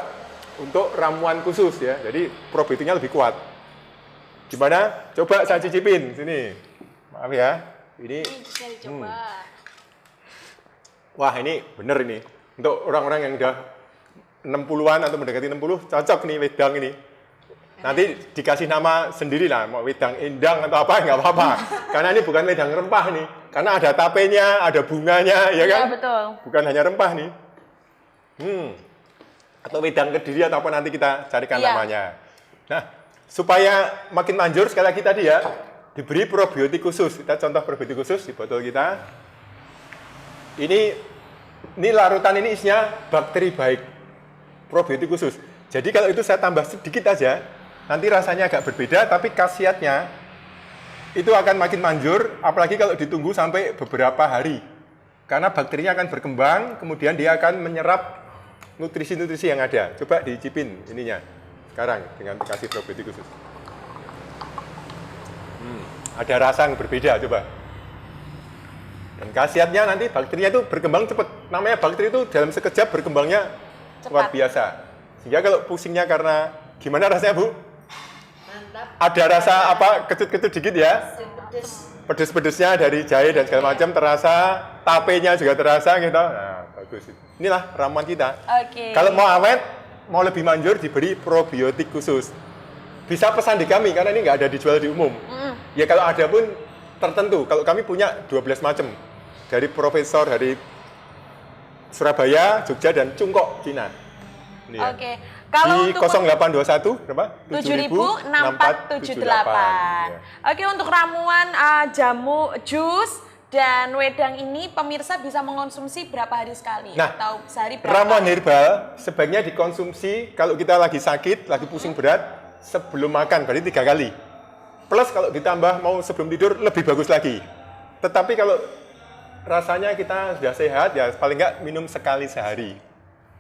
untuk ramuan khusus ya. Jadi probiotiknya lebih kuat. Gimana? Coba saya cicipin sini. Maaf ya. Ini Bisa dicoba. wah, ini bener ini. Untuk orang-orang yang udah 60-an atau mendekati 60, cocok nih wedang ini. Nanti dikasih nama sendiri lah, mau wedang endang atau apa, nggak apa-apa. Karena ini bukan wedang rempah nih. Karena ada tapenya, ada bunganya, ya kan? Iya, betul. Bukan hanya rempah nih. Atau wedang Kediri atau apa nanti kita carikan Iya. namanya. Nah, supaya makin manjur, sekali lagi tadi ya, diberi probiotik khusus. Kita contoh probiotik khusus di botol kita. Ini larutan ini isinya bakteri baik. Probiotik khusus. Jadi kalau itu saya tambah sedikit aja, nanti rasanya agak berbeda, tapi khasiatnya itu akan makin manjur, apalagi kalau ditunggu sampai beberapa hari. Karena bakterinya akan berkembang, kemudian dia akan menyerap nutrisi-nutrisi yang ada. Coba dicipin ininya sekarang dengan kasih probiotik khusus. Ada rasa yang berbeda, coba. Dan khasiatnya nanti bakterinya itu berkembang cepat. Namanya bakteri itu dalam sekejap berkembangnya luar biasa. Sehingga kalau pusingnya karena gimana rasanya, Bu? Mantap. Ada rasa apa kecut-kecut dikit ya? Pedes. Pedes-pedesnya dari jahe dan segala macam terasa, tapenya juga terasa gitu. Nah, bagus. Inilah ramuan kita. Oke. Kalau mau awet, mau lebih manjur diberi probiotik khusus. Bisa pesan di kami karena ini nggak ada dijual di umum. Ya kalau ada pun tertentu. Kalau kami punya 12 macam dari profesor dari Surabaya, Jogja, dan Cungkok, Cina. Ini ya. Oke. Kalau di untuk 0821 berapa? 7.6478. Ya. Oke, untuk ramuan jamu jus dan wedang ini pemirsa bisa mengonsumsi berapa hari sekali? Nah, atau sehari berapa? Ramuan herbal sebaiknya dikonsumsi kalau kita lagi sakit, lagi pusing berat, sebelum makan, berarti 3 kali. Plus kalau ditambah mau sebelum tidur lebih bagus lagi. Tetapi kalau rasanya kita sudah sehat, ya paling nggak minum sekali sehari.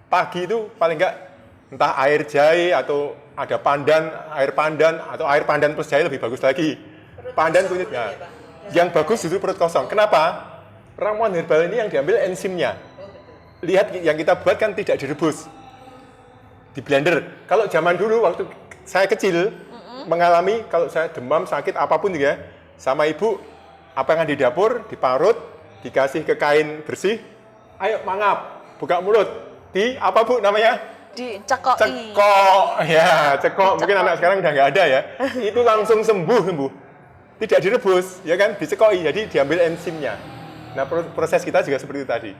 Pagi itu paling nggak entah air jahe atau ada air pandan atau air pandan plus jahe lebih bagus lagi. Pandan kunyit ya. Yang bagus justru perut kosong. Kenapa? Ramuan herbal ini yang diambil enzimnya. Lihat yang kita buat kan tidak direbus. Di blender. Kalau zaman dulu waktu saya kecil mengalami kalau saya demam, sakit apapun juga sama ibu, apa yang ada di dapur diparut, dikasih ke kain bersih. Ayo mangap, buka mulut. Di apa Bu namanya? Dicekoi. Cekok. Ya, cekok. Mungkin anak sekarang udah nggak ada ya. Itu langsung sembuh. tidak direbus, ya kan, dicekoi, jadi diambil enzimnya. Nah, proses kita juga seperti itu tadi.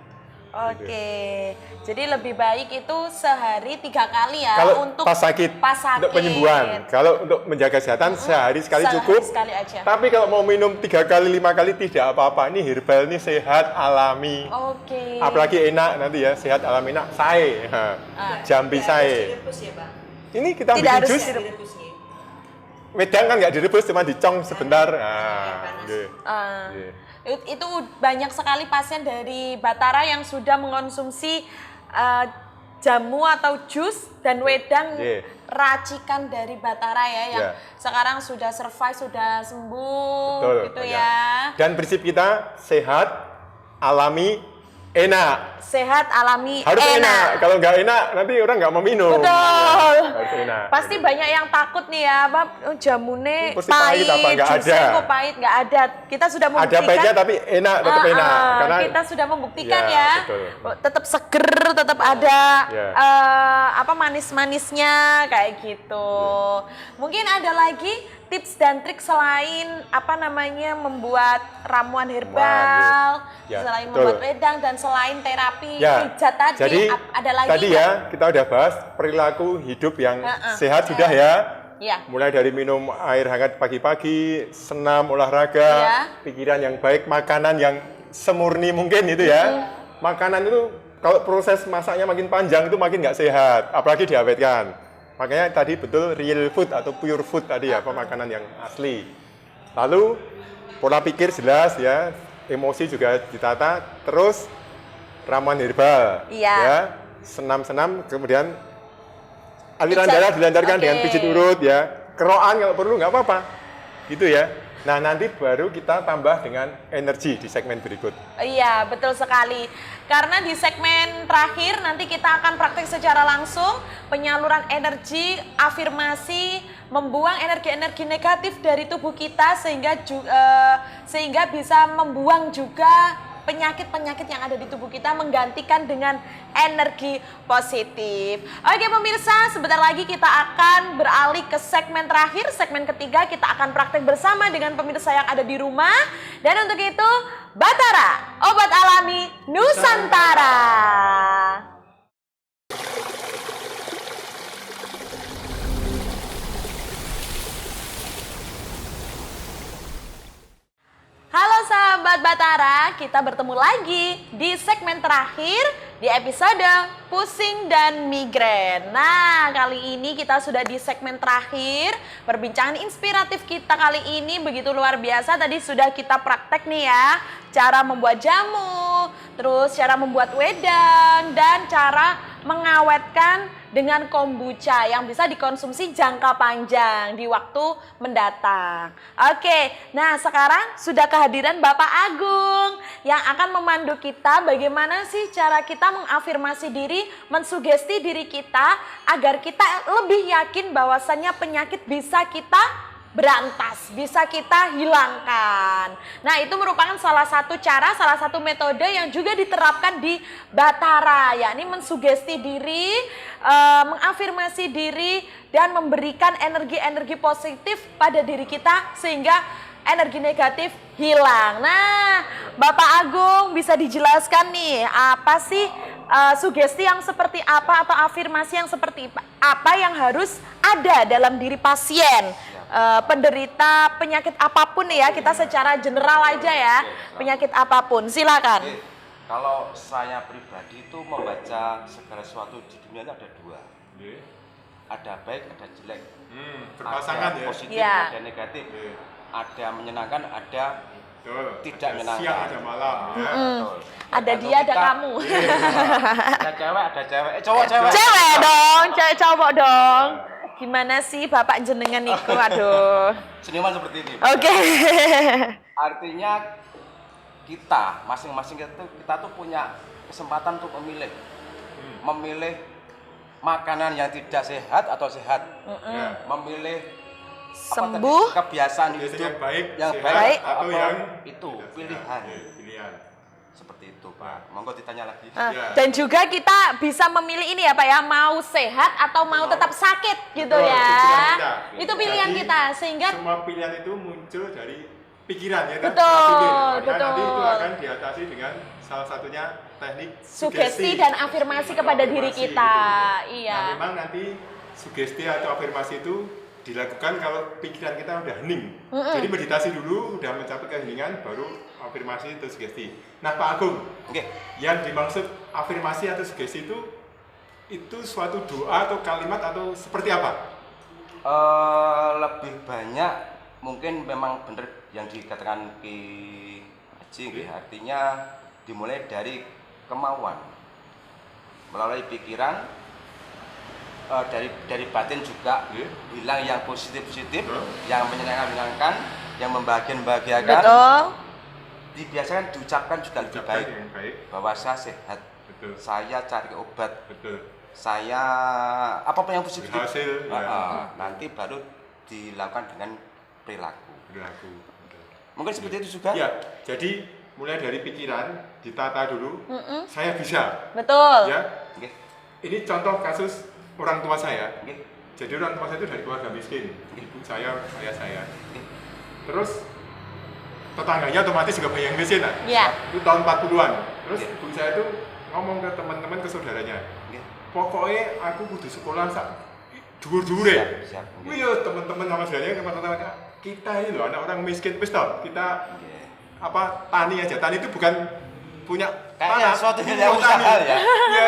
Oke, jadi lebih baik itu sehari 3 kali ya Kalau untuk pas sakit, untuk penyembuhan. Kalau untuk menjaga kesehatan sehari sekali Sehari cukup. sekali aja. Tapi kalau mau minum 3 kali, 5 kali tidak apa-apa. Ini herbal, ini sehat, alami. Oke. Apalagi enak nanti ya, sehat, alami, enak. Sae, jambi sae. Direbus ya, Bang? Ini kita Tidak bikin harus jus. Direbus ya. Wedang kan nggak direbus, cuma dicong sebentar. Nggih. Nggih. Itu banyak sekali pasien dari Batara yang sudah mengonsumsi jamu atau jus dan wedang racikan dari Batara ya yang sekarang sudah survive, sudah sembuh. Betul, gitu banyak. ya. Dan prinsip kita sehat, alami, enak. Sehat, alami, Harus enak. Kalau nggak enak, nanti orang nggak mau minum. Betul. Harus enak. Pasti banyak yang takut nih ya, Bang. Oh, jamune Pasti pahit apa, nggak jusnya ada. kok pahit, nggak ada. Kita sudah Ada membuktikan. pahitnya tapi enak, tetap enak. Karena kita sudah membuktikan Ya, ya, betul. tetap seger, tetap ada Ya. manis-manisnya kayak gitu. Mungkin ada lagi tips dan trik selain membuat ramuan herbal, Ya, selain betul. membuat wedang dan selain terapi Ya, pijat tadi, jadi ada lagi tadi nggak? ya kita udah bahas perilaku hidup yang sehat sudah ya. Ya. Mulai dari minum air hangat pagi-pagi, senam, olahraga, Ya. pikiran yang baik, makanan yang semurni mungkin itu ya. Makanan itu kalau proses masaknya makin panjang itu makin nggak sehat, apalagi diawetkan. Makanya tadi betul real food atau pure food tadi ya, makanan yang asli. Lalu pola pikir jelas ya, emosi juga ditata, terus ramuan herbal, Iya. ya, senam-senam, kemudian aliran Pijat. darah dilancarkan dengan Oke. pijit urut ya, keroan kalau perlu nggak apa-apa, gitu ya. Nah nanti baru kita tambah dengan energi di segmen berikut. Iya, betul sekali. Karena di segmen terakhir nanti kita akan praktek secara langsung penyaluran energi, afirmasi, membuang energi-energi negatif dari tubuh kita sehingga bisa membuang juga penyakit-penyakit yang ada di tubuh kita, menggantikan dengan energi positif. Oke pemirsa, sebentar lagi kita akan beralih ke segmen terakhir, segmen ketiga kita akan praktek bersama dengan pemirsa yang ada di rumah. Dan untuk itu, Batara, obat alami Nusantara. Halo sahabat Batara, kita bertemu lagi di segmen terakhir di episode Pusing dan Migrain. Nah, kali ini kita sudah di segmen terakhir. Perbincangan inspiratif kita kali ini begitu luar biasa. Tadi sudah kita praktek nih ya, cara membuat jamu, terus cara membuat wedang, dan cara mengawetkan dengan kombucha yang bisa dikonsumsi jangka panjang di waktu mendatang. Oke, nah sekarang sudah kehadiran Bapak Agung yang akan memandu kita bagaimana sih cara kita mengafirmasi diri, mensugesti diri kita agar kita lebih yakin bahwasannya penyakit bisa kita berantas, bisa kita hilangkan. Nah, itu merupakan salah satu cara, salah satu metode yang juga diterapkan di Batara, yakni mensugesti diri, mengafirmasi diri, dan memberikan energi-energi positif pada diri kita sehingga energi negatif hilang. Nah, Bapak Agung bisa dijelaskan nih, apa sih sugesti yang seperti apa atau afirmasi yang seperti apa yang harus ada dalam diri pasien? Penderita penyakit apapun ya, kita secara general aja ya, penyakit apapun, silakan. Kalau saya pribadi itu membaca segala sesuatu di dunia ini ada dua, ada baik, ada jelek, berpasangan ada ya. positif, Ya. ada negatif, ada menyenangkan, ada tidak Ada menyenangkan. siang, ada malam. Ya. Betul. Ada Tergantung dia, ada kita. kamu. Ada cewek, cowok cewek. Cewek dong, cewek cowok dong. Gimana sih Bapak jenengan niku, aduh. Seniman seperti ini. Oke. Artinya kita masing-masing kita tuh punya kesempatan untuk memilih makanan yang tidak sehat atau sehat, memilih Sembuh. kebiasaan Biasanya hidup yang baik, yang sehat, baik atau atau yang itu pilihan. pilihan. Seperti itu Pak. Monggo ditanya lagi. Ya. Dan juga kita bisa memilih ini ya Pak ya, mau sehat atau mau tetap sakit gitu Betul, ya. itu pilihan kita. Itu pilihan Jadi, kita sehingga semua pilihan itu muncul dari pikiran ya kan? Betul, Cara pikir. Maka betul. nanti itu akan diatasi dengan salah satunya teknik sugesti dan afirmasi kepada diri Afirmasi, kita. gitu. Iya. Nah, memang nanti sugesti atau afirmasi itu dilakukan kalau pikiran kita udah hening. Jadi meditasi dulu, udah mencapai keheningan, baru afirmasi atau sugesti. Nah Pak Agung, Oke. yang dimaksud afirmasi atau sugesti itu suatu doa atau kalimat atau seperti apa? Lebih banyak mungkin memang benar yang dikatakan Ki Haji, nggih. Artinya dimulai dari kemauan melalui pikiran, dari batin juga bilang yang positif, yang menyenangkan, yang membahagiakan. Betul. Dibiasakan diucapkan juga lebih Ucapkan baik dengan baik. bahwa saya sehat, Betul. saya cari obat, Betul. saya apapun yang positif. Berhasil, ya. Nanti baru dilakukan dengan perilaku. Berlaku. Betul. Mungkin seperti itu juga. Ya, jadi mulai dari pikiran ditata dulu. Saya bisa. Betul. Ya, Oke. ini contoh kasus orang tua saya. Oke. Jadi orang tua saya itu dari keluarga miskin. Ibu saya, saya. Terus tetangganya otomatis juga banyak yang miskin lah. Iya. Itu tahun 40-an. Terus Iya. ibu saya itu ngomong ke teman-teman, ke saudaranya. Oke. Pokoknya aku kudu sekolah sak dhuwur-dhuwur ya. Siap. Wih, yo, teman-teman sama saudaranya teman-teman kita ini loh, anak orang miskin wis toh. Kita Oke. apa tani aja. Tani itu bukan punya Kayaknya tanah, suatu hal punya yang tani. usaha ya. Ya,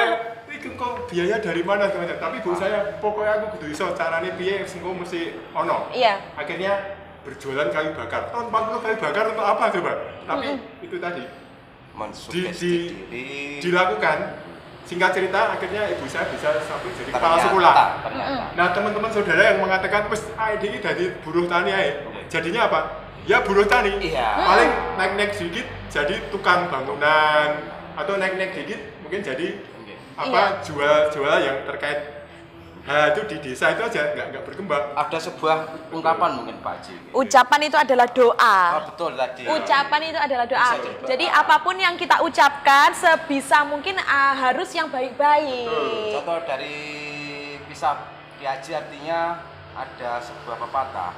itu kok biaya dari mana segala macam. Tapi ibu saya pokoknya aku kudu iso carane piye sing mesti ono. Iya. Akhirnya berjualan kayu bakar. Tahun 40 kayu bakar untuk apa coba? Tapi itu tadi Mensugesti diri. dilakukan. Singkat cerita, akhirnya ibu saya bisa sampai jadi kepala Ternyata, sekolah. ternyata. Nah, teman-teman saudara yang mengatakan wis ini dari buruh tani aja. Jadinya apa? Ya buruh tani. Iya. Paling naik-naik sedikit jadi tukang bangunan atau naik-naik dikit mungkin jadi Oke. apa jual-jual yang terkait itu di desa itu aja nggak berkembang. Ada sebuah ungkapan mungkin Pak Haji. Ucapan itu adalah doa. Betul tadi. Ucapan itu adalah doa. Bisa jadi doa. Jadi apapun yang kita ucapkan sebisa mungkin harus yang baik-baik. Contoh dari kisah Ki Haji artinya ada sebuah pepatah.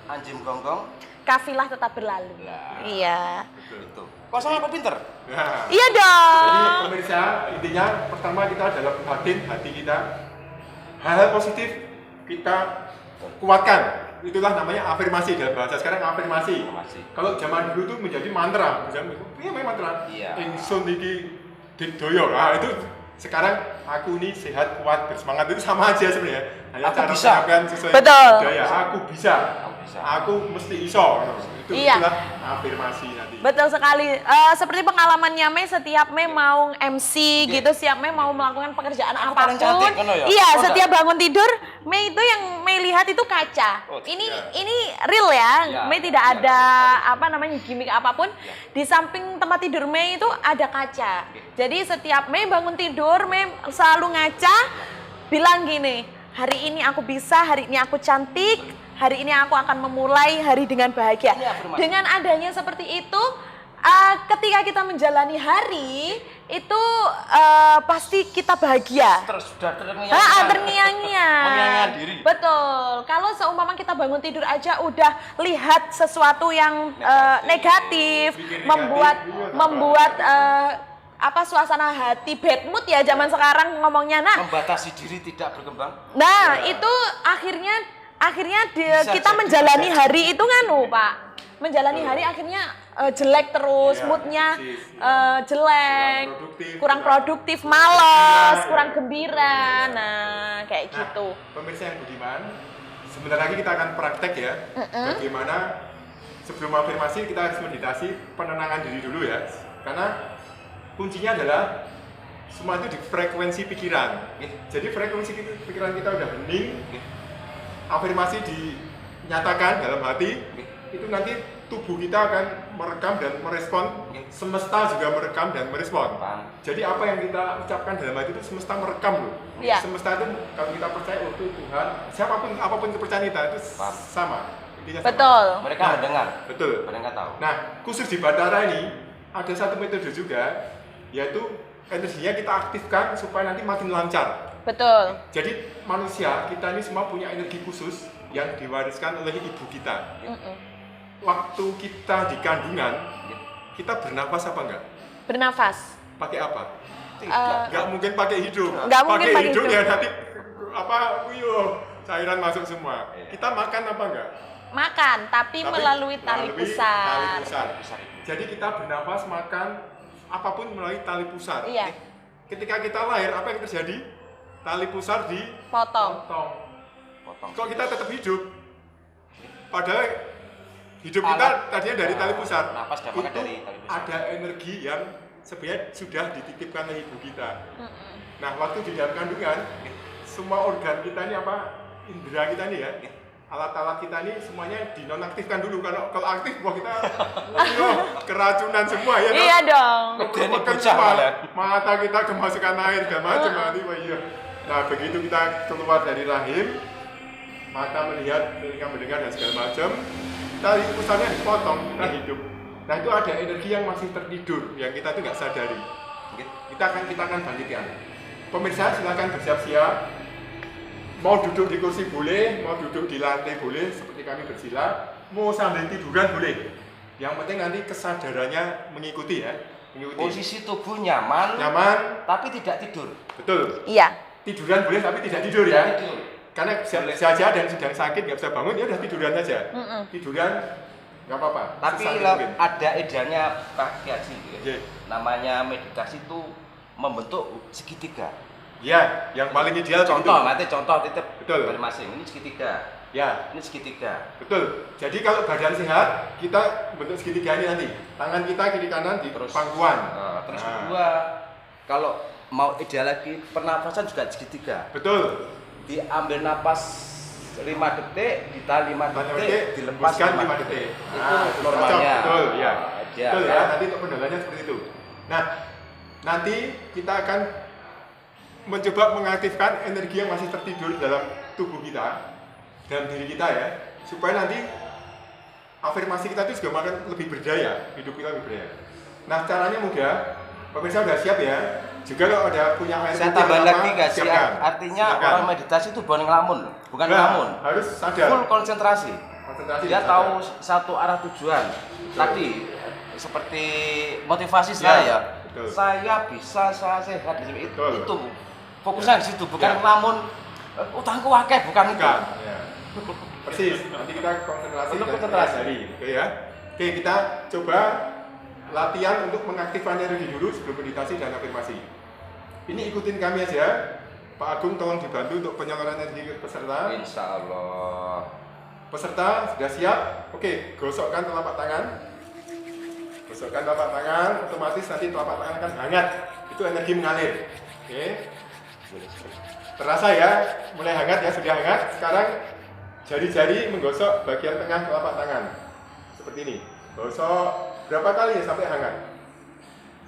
Anjing gonggong. Kafilah tetap berlalu. Nah. Iya. Itu. Kok sama kok pinter? Nah, Iya jadi dong. pemirsa, intinya pertama kita dalam batin hati kita hal-hal positif kita kuatkan. Itulah namanya afirmasi dalam bahasa sekarang afirmasi. Afirmasi. Kalau zaman dulu itu menjadi mantra, misalnya mantra. Iya. Ingsun iki digdoyo. Nah, itu sekarang aku ini sehat, kuat, bersemangat itu sama aja sebenarnya. Hanya Aku cara bisa. menerapkan sesuai Betul. budaya. Aku bisa. Aku bisa. Aku mesti iso. Itu Iya. itulah afirmasi nanti. Betul sekali. Seperti pengalamannya Mei, setiap Mei mau MC gitu, setiap Mei mau melakukan pekerjaan Aku apapun. paling cantik, kan, ya? Iya, Oh, setiap bangun tidur, Mei itu yang Mei lihat itu kaca. Oh, ini iya. ini real ya. Iya, Mei tidak iya, ada apa namanya gimmick apapun. Iya. Di samping tempat tidur Mei itu ada kaca. Jadi setiap Mei bangun tidur, Mei selalu ngaca bilang gini, hari ini aku bisa, hari ini aku cantik, hari ini aku akan memulai hari dengan bahagia. Iya, afirmasi. Dengan adanya seperti itu, ketika kita menjalani hari itu pasti kita bahagia. Terus sudah terngiang-ngiang. Terngiang-ngiang. Mengiang-ngiang diri. Betul. Kalau seumpama kita bangun tidur aja udah lihat sesuatu yang negatif, Pikir negatif, membuat apa suasana hati bad mood ya zaman sekarang ngomongnya. Membatasi diri tidak berkembang. Nah, itu akhirnya Bisa kita jadi, menjalani bisa hari itu nganu, Pak. Menjalani hari akhirnya jelek terus, Iya, moodnya persis. jelek, kurang produktif, males, kurang gembira. Nah, kayak Nah, gitu. pemirsa yang budiman, sebentar lagi kita akan praktek ya. Bagaimana sebelum afirmasi kita harus meditasi penenangan diri dulu ya. Karena kuncinya adalah semua itu di frekuensi pikiran. Jadi frekuensi pikiran kita udah hening, afirmasi dinyatakan dalam hati, itu nanti tubuh kita akan merekam dan merespon, semesta juga merekam dan merespon. Paham. Jadi apa yang kita ucapkan dalam hati itu semesta merekam loh. Iya. Semesta itu kalau kita percaya itu Tuhan, siapapun apapun kepercayaan kita itu Paham. sama. Intinya sama. Betul. Mereka mendengar. Betul. Mereka tahu. Nah, khusus di Batara ini ada satu metode juga, yaitu energinya kita aktifkan supaya nanti makin lancar. Betul. Jadi manusia kita ini semua punya energi khusus yang diwariskan oleh ibu kita. Waktu kita di kandungan, kita bernafas apa enggak? Bernafas. Pakai apa? Eh, Nggak mungkin pakai hidung. Nggak mungkin pakai hidung hidung. ya nanti apa? Cairan masuk semua. Kita makan apa enggak? Makan, tapi melalui tali tali pusar. pusar. Jadi kita bernafas, makan apapun melalui tali pusar. Iya. Ketika kita lahir, apa yang terjadi? Tali pusar Potong. Potong. Kok kita tetap hidup? Padahal hidup kita tadinya dari tali pusar. Nafas dan makan dari tali pusar. Ada energi yang sebenarnya sudah dititipkan oleh ibu kita. Nah, waktu di dalam kandungan, semua organ kita ini apa? Indera kita ini ya. Alat-alat kita ini semuanya dinonaktifkan dulu. Kalau aktif, wah kita keracunan semua ya. Iya dong. Medeni Makan bocah semua. malah. Mata kita kemasukan air segala macam nanti, wah iya. Nah, begitu kita keluar dari rahim, mata melihat, telinga mendengar dan segala macam, tali pusarnya dipotong, kita hidup. Nah, itu ada energi yang masih tertidur yang kita tuh nggak sadari. Kita akan bangkitkan. Pemirsa silakan bersiap-siap. Mau duduk di kursi boleh, mau duduk di lantai boleh, seperti kami bersila. Mau sambil tiduran boleh. Yang penting nanti kesadarannya mengikuti ya. Mengikuti. Posisi tubuh nyaman, tapi tidak tidur. Betul. Iya. Tiduran boleh tapi tidak tidur ya. Tidur. Karena saja dan sedang sakit nggak bisa bangun ya udah tiduran aja. Tiduran nggak apa-apa. Tapi sesakit mungkin. ada edarnya Pak Kiaji. Iya. Namanya meditasi itu membentuk segitiga. Ya, yang paling ideal Contoh, begitu. nanti contoh titip Betul. masing. Ini segitiga. Ya, Ini segitiga. betul. Jadi kalau badan sehat, kita bentuk segitiga ini nanti. Tangan kita kiri kanan di pangkuan. Terus Nah. kedua, kalau mau ideal lagi pernafasan juga segitiga. Betul. Diambil napas 5 detik, ditahan 5 detik, dilepas hembuskan 5 5 detik. Itu normalnya. Betul, ya. Ya, Betul kan? ya, nanti untuk pendalamannya seperti itu. Nah, nanti kita akan mencoba mengaktifkan energi yang masih tertidur dalam tubuh kita, dalam diri kita ya, supaya nanti afirmasi kita itu juga makin lebih berdaya, hidup kita lebih berdaya. Nah, caranya mudah. Pemirsa udah siap ya? Juga kalau ada punya air Saya putih tambah atau lagi apa, nggak sih? siapkan. Artinya Silakan. orang meditasi itu bukan ngelamun, bukan Nah, ngelamun. harus sadar. Full konsentrasi. Konsentrasi Dia dan tahu sadar. satu arah tujuan. Tadi seperti motivasi Ya, saya. betul. Saya bisa, saya sehat. Betul. Itu fokusnya di situ, bukan Ya. ngelamun. Utangku akeh, bukan itu. Bukan. Ya. Persis. Nanti kita konsentrasi Untuk dan konsentrasi. pelajari. Oke ya. Oke, kita coba latihan untuk mengaktifkan energi dulu sebelum meditasi dan afirmasi. Ini ikutin kami aja. Pak Agung tolong dibantu untuk penyaluran energi ke peserta. Insya Allah. Peserta sudah siap? Oke, gosokkan telapak tangan. Gosokkan telapak tangan, otomatis nanti telapak tangan akan hangat. Itu energi mengalir. Oke. Terasa ya, mulai hangat ya, sudah hangat. Sekarang jari-jari menggosok bagian tengah telapak tangan. Seperti ini. Gosok berapa kali ya sampai hangat?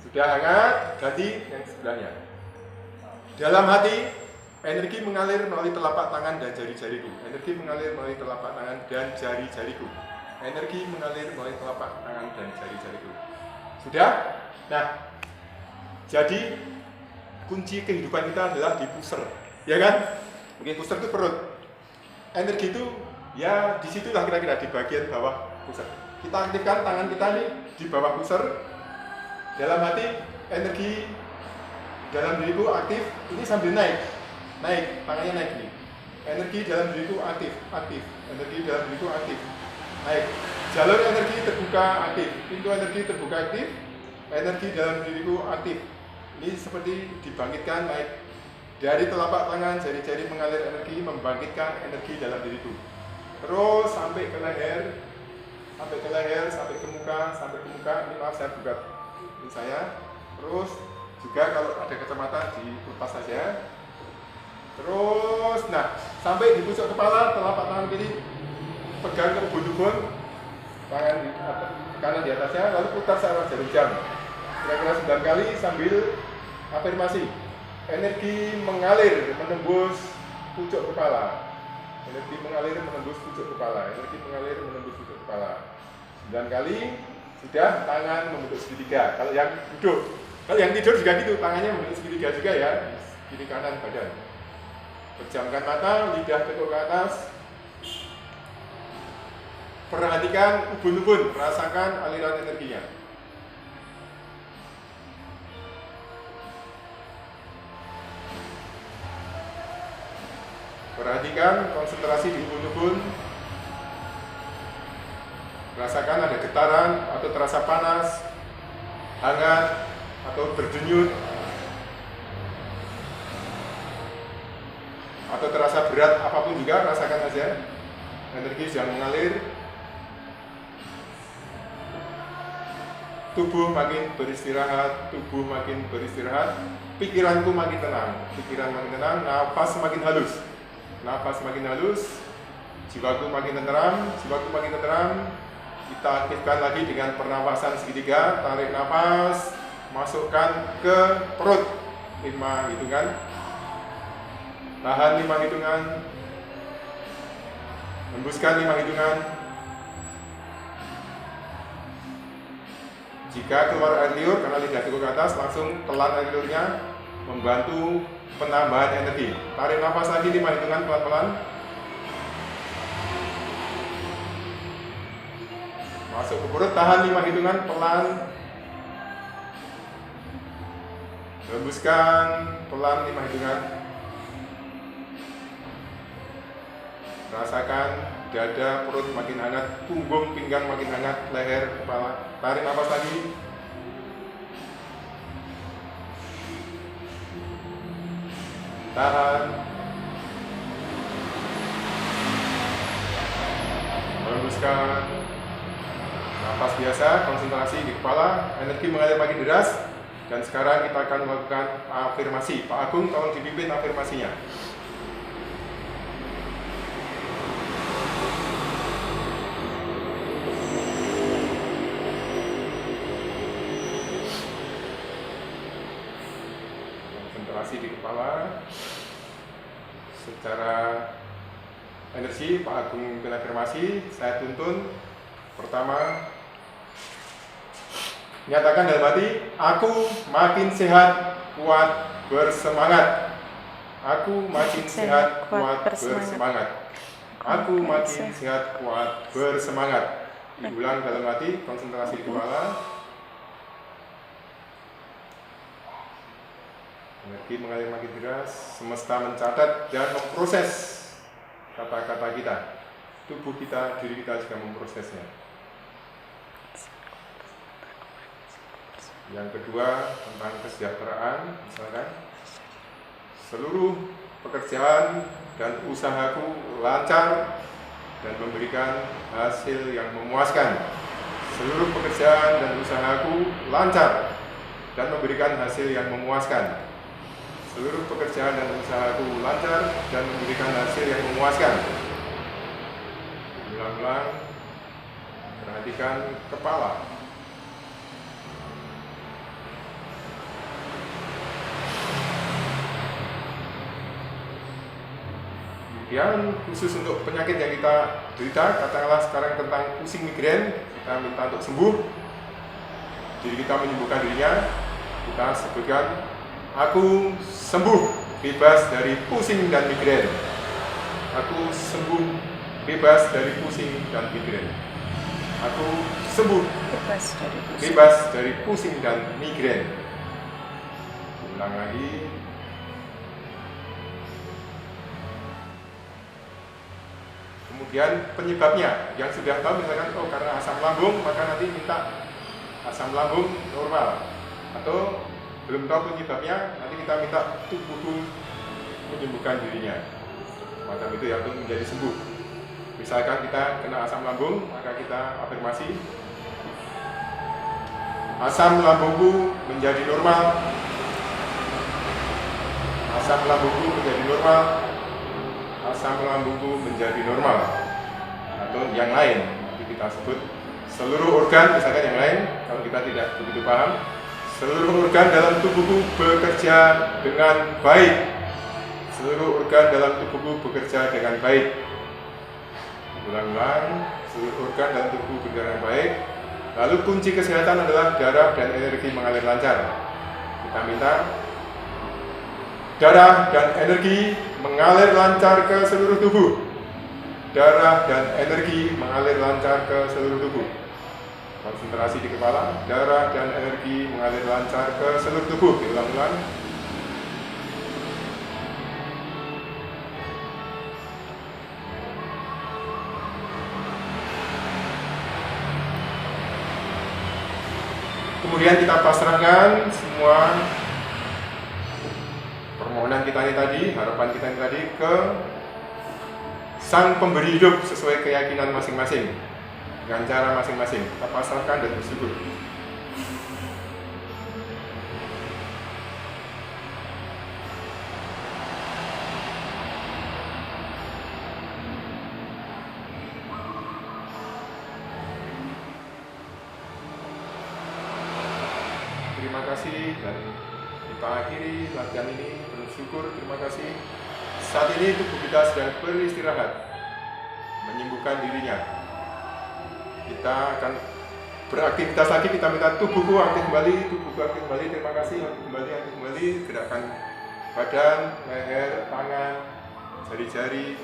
Sudah hangat, ganti yang sebelahnya. Dalam hati, energi mengalir melalui telapak tangan dan jari-jariku. Energi mengalir melalui telapak tangan dan jari-jariku. Energi mengalir melalui telapak tangan dan jari-jariku. Sudah? Nah, jadi kunci kehidupan kita adalah di pusar, ya kan? Pusar itu perut. Energi itu ya disitulah kira-kira di bagian bawah pusar. Kita aktifkan tangan kita nih di bawah pusar. Dalam hati energi dalam diriku aktif, ini sambil naik, tangannya naik nih. Energi dalam diriku aktif, energi dalam diriku aktif, naik. Jalur energi terbuka aktif, pintu energi terbuka aktif, energi dalam diriku aktif. Ini seperti dibangkitkan naik dari telapak tangan, jari-jari mengalir energi, membangkitkan energi dalam diriku. Terus sampai ke leher, sampai ke muka. Ini maaf saya buka ini saya. Terus juga kalau ada kacamata dilepas saja. Terus, nah sampai di pucuk kepala, telapak tangan kiri pegang ke ubun-ubun, tangan di atas, kanan di atasnya, lalu putar searah jarum jam. Kira-kira 9 kali sambil afirmasi. Energi mengalir menembus pucuk kepala. Energi mengalir menembus pucuk kepala. Energi mengalir menembus pucuk kepala. 9 kali Sudah, tangan membentuk segitiga. Kalau yang duduk, kalau yang tidur juga gitu, tangannya membentuk segitiga juga ya, kiri kanan badan. Pejamkan mata, lidah tekuk ke atas. Perhatikan ubun-ubun, rasakan aliran energinya. Perhatikan konsentrasi di ubun-ubun. Rasakan ada getaran atau terasa panas, hangat atau berdenyut, atau terasa berat, apapun juga rasakan saja. Energi sedang mengalir. Tubuh makin beristirahat, tubuh makin beristirahat. Pikiranku makin tenang, pikiran makin tenang, nafas makin halus. Nafas makin halus, jiwaku makin tenteram, jiwaku makin tenteram. Kita aktifkan lagi dengan pernapasan segitiga. Tarik nafas, masukkan ke perut 5 hitungan. Tahan 5 hitungan. Hembuskan 5 hitungan. Jika keluar air liur karena lidah tekuk ke atas, langsung telan air liurnya, membantu penambahan energi. Tarik nafas lagi 5 hitungan pelan-pelan. Masuk ke perut, tahan 5 hitungan pelan. Hembuskan pelan 5 hitungan. Rasakan dada, perut makin hangat, punggung, pinggang makin hangat, leher, kepala. Tarik nafas lagi. Tahan. Hembuskan. Nafas biasa, konsentrasi di kepala, energi mengalir makin deras. Dan sekarang kita akan melakukan afirmasi. Pak Agung, tolong dipimpin afirmasinya. Konsentrasi di kepala. Secara energi, Pak Agung memimpin afirmasi. Saya tuntun. Pertama, nyatakan dalam hati, aku makin sehat, kuat, bersemangat. Aku makin sehat, kuat, bersemangat. Aku makin sehat, kuat, bersemangat. Diulang dalam hati, konsentrasi di kepala. Energi mengalir makin deras, semesta mencatat dan memproses kata-kata kita. Tubuh kita, diri kita juga memprosesnya. Yang kedua, tentang kesejahteraan, misalkan seluruh pekerjaan dan usahaku lancar dan memberikan hasil yang memuaskan. Seluruh pekerjaan dan usahaku lancar dan memberikan hasil yang memuaskan. Seluruh pekerjaan dan usahaku lancar dan memberikan hasil yang memuaskan. Ulang-ulang, perhatikan kepala. Kemudian khusus untuk penyakit yang kita derita, katakanlah sekarang tentang pusing migrain, kita minta untuk sembuh. Diri kita menyembuhkan dirinya, kita sebutkan, aku sembuh bebas dari pusing dan migrain. Aku sembuh bebas dari pusing dan migrain. Aku sembuh bebas dari pusing dan migrain. Ulang lagi. Kemudian penyebabnya, yang sudah tahu misalkan, oh karena asam lambung, maka nanti minta asam lambung normal. Atau belum tahu penyebabnya, nanti kita minta tubuhku menyembuhkan dirinya. Maka itu yang untuk menjadi sembuh. Misalkan kita kena asam lambung, maka kita afirmasi, asam lambungku menjadi normal. Asam lambungku menjadi normal. Asam lambungku menjadi normal. Atau yang lain, nanti kita sebut seluruh organ, misalkan yang lain, kalau kita tidak begitu paham, seluruh organ dalam tubuhku bekerja dengan baik. Seluruh organ dalam tubuhku bekerja dengan baik. Ulang-ulang, seluruh organ dalam tubuhku bekerja dengan baik. Lalu kunci kesehatan adalah darah dan energi mengalir lancar. Kita minta darah dan energi mengalir lancar ke seluruh tubuh. Darah dan energi mengalir lancar ke seluruh tubuh. Konsentrasi di kepala, darah dan energi mengalir lancar ke seluruh tubuh. Diulang-ulang. Kemudian kita pasrahkan semua permohonan kita ini tadi, harapan kita ini tadi ke Sang Pemberi Hidup sesuai keyakinan masing-masing, dengan cara masing-masing. Kita pasrahkan dan bersyukur. Terima kasih dan kita akhiri latihan ini bersyukur. Terima kasih. Saat ini tubuh kita sedang beristirahat, menyembuhkan dirinya. Kita akan beraktivitas lagi. Kita minta tubuhku aktif kembali, tubuhku aktif kembali. Terima kasih, aktif kembali. Gerakan badan, leher, tangan, jari-jari,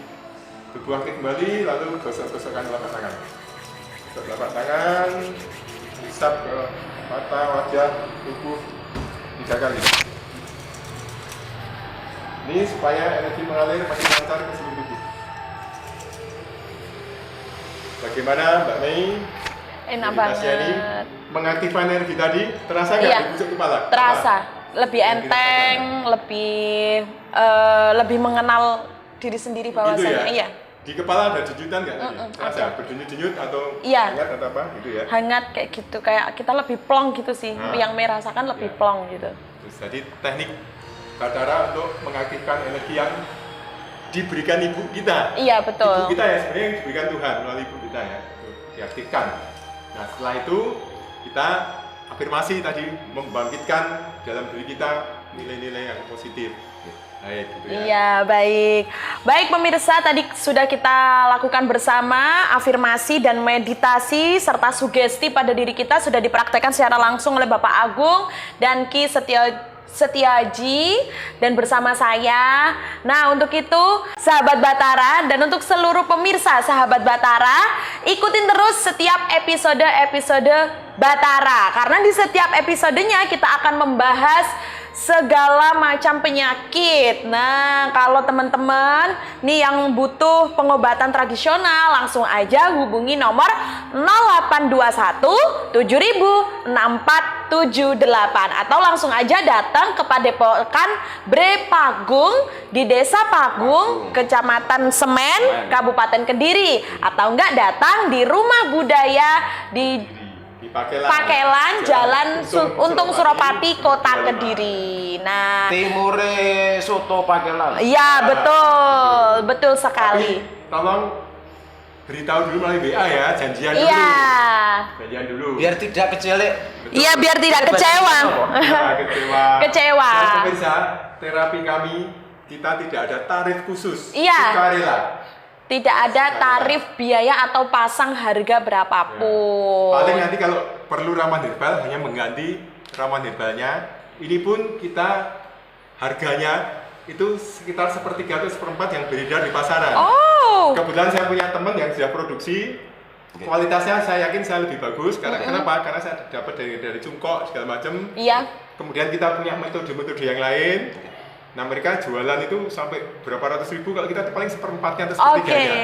tubuh aktif kembali. Lalu gosok-gosokkan telapak tangan. Gosok telapak tangan, hisap ke mata, wajah, tubuh 3 kali. Ini supaya energi mengalir makin lancar ke seluruh tubuh. Bagaimana Mbak Mei? Enak Meditasinya ini banget. mengaktifkan energi tadi, terasa nggak Iya, di pusat kepala? terasa. Lebih Yang enteng, lebih mengenal diri sendiri Gitu bahwasanya. ya? Iya. Di kepala ada denyutan nggak tadi? Terasa ada. berdenyut-denyut atau Iya. hangat atau apa gitu ya? Hangat kayak gitu, kayak kita lebih plong gitu sih. Nah. Yang Mei rasakan lebih Iya. plong gitu. Terus jadi teknik Batara untuk mengaktifkan energi yang diberikan ibu kita. Iya, Ibu betul. kita ya sebenarnya yang diberikan Tuhan melalui ibu kita ya, untuk diaktifkan. Nah setelah itu kita afirmasi tadi membangkitkan dalam diri kita nilai-nilai yang positif. Baik, gitu ya. Iya, baik. Baik pemirsa, tadi sudah kita lakukan bersama afirmasi dan meditasi serta sugesti pada diri kita sudah dipraktekkan secara langsung oleh Bapak Agung dan Ki Setiaji dan bersama saya. Nah, untuk itu sahabat Batara dan untuk seluruh pemirsa sahabat Batara, ikutin terus setiap episode Batara karena di setiap episodenya kita akan membahas segala macam penyakit. Nah, kalau teman-teman nih yang butuh pengobatan tradisional, langsung aja hubungi nomor 0821 7000 6478 atau langsung aja datang ke Padepokan Bre Pagung di Desa Pagung, Kecamatan Semen, Kabupaten Kediri, atau enggak datang di Rumah Budaya di Pakelan, Jalan Untung Suropati, Kota Kediri. Nah, Timure soto Pakelan. iya betul sekali. Tapi tolong beritahu dulu melalui WA ya, janjian dulu. Iya, Janjian dulu. Biar tidak kecelek. iya biar tidak kecewa. Nah, kecewa. Kecewa. Dan pemirsa, terapi kami kita tidak ada tarif khusus. Iya. Sukarela. Tidak ada tarif biaya atau pasang harga berapapun. Paling nanti kalau perlu ramuan herbal hanya mengganti ramuan herbalnya. Ini pun kita harganya itu sekitar 1/3 atau 1/4 yang beredar di pasaran. Oh, Kebetulan saya punya teman yang sudah produksi. Kualitasnya saya yakin saya lebih bagus. Karena kenapa? Karena saya dapat dari cungkok segala macam. iya. Kemudian kita punya metode-metode yang lain. Nah mereka jualan itu sampai berapa ratus ribu, kalau kita paling 1/4 atau 1/3-nya.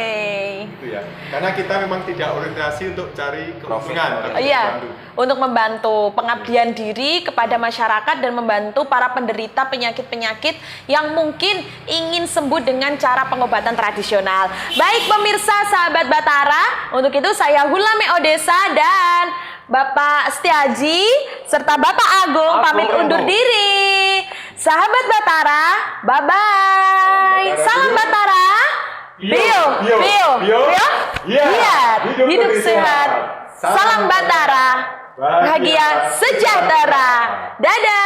Gitu ya. Karena kita memang tidak orientasi untuk cari keuntungan, tapi Iya, membantu. untuk membantu pengabdian diri kepada masyarakat dan membantu para penderita penyakit-penyakit yang mungkin ingin sembuh dengan cara pengobatan tradisional. Baik pemirsa sahabat Batara, untuk itu saya Hulame Odessa dan Bapak Setiaji serta Bapak Agung pamit undur diri. Sahabat Batara, bye-bye. Salam Batara. Bio, hidup sehat. Salam Batara. Bahagia sejahtera. Dadah.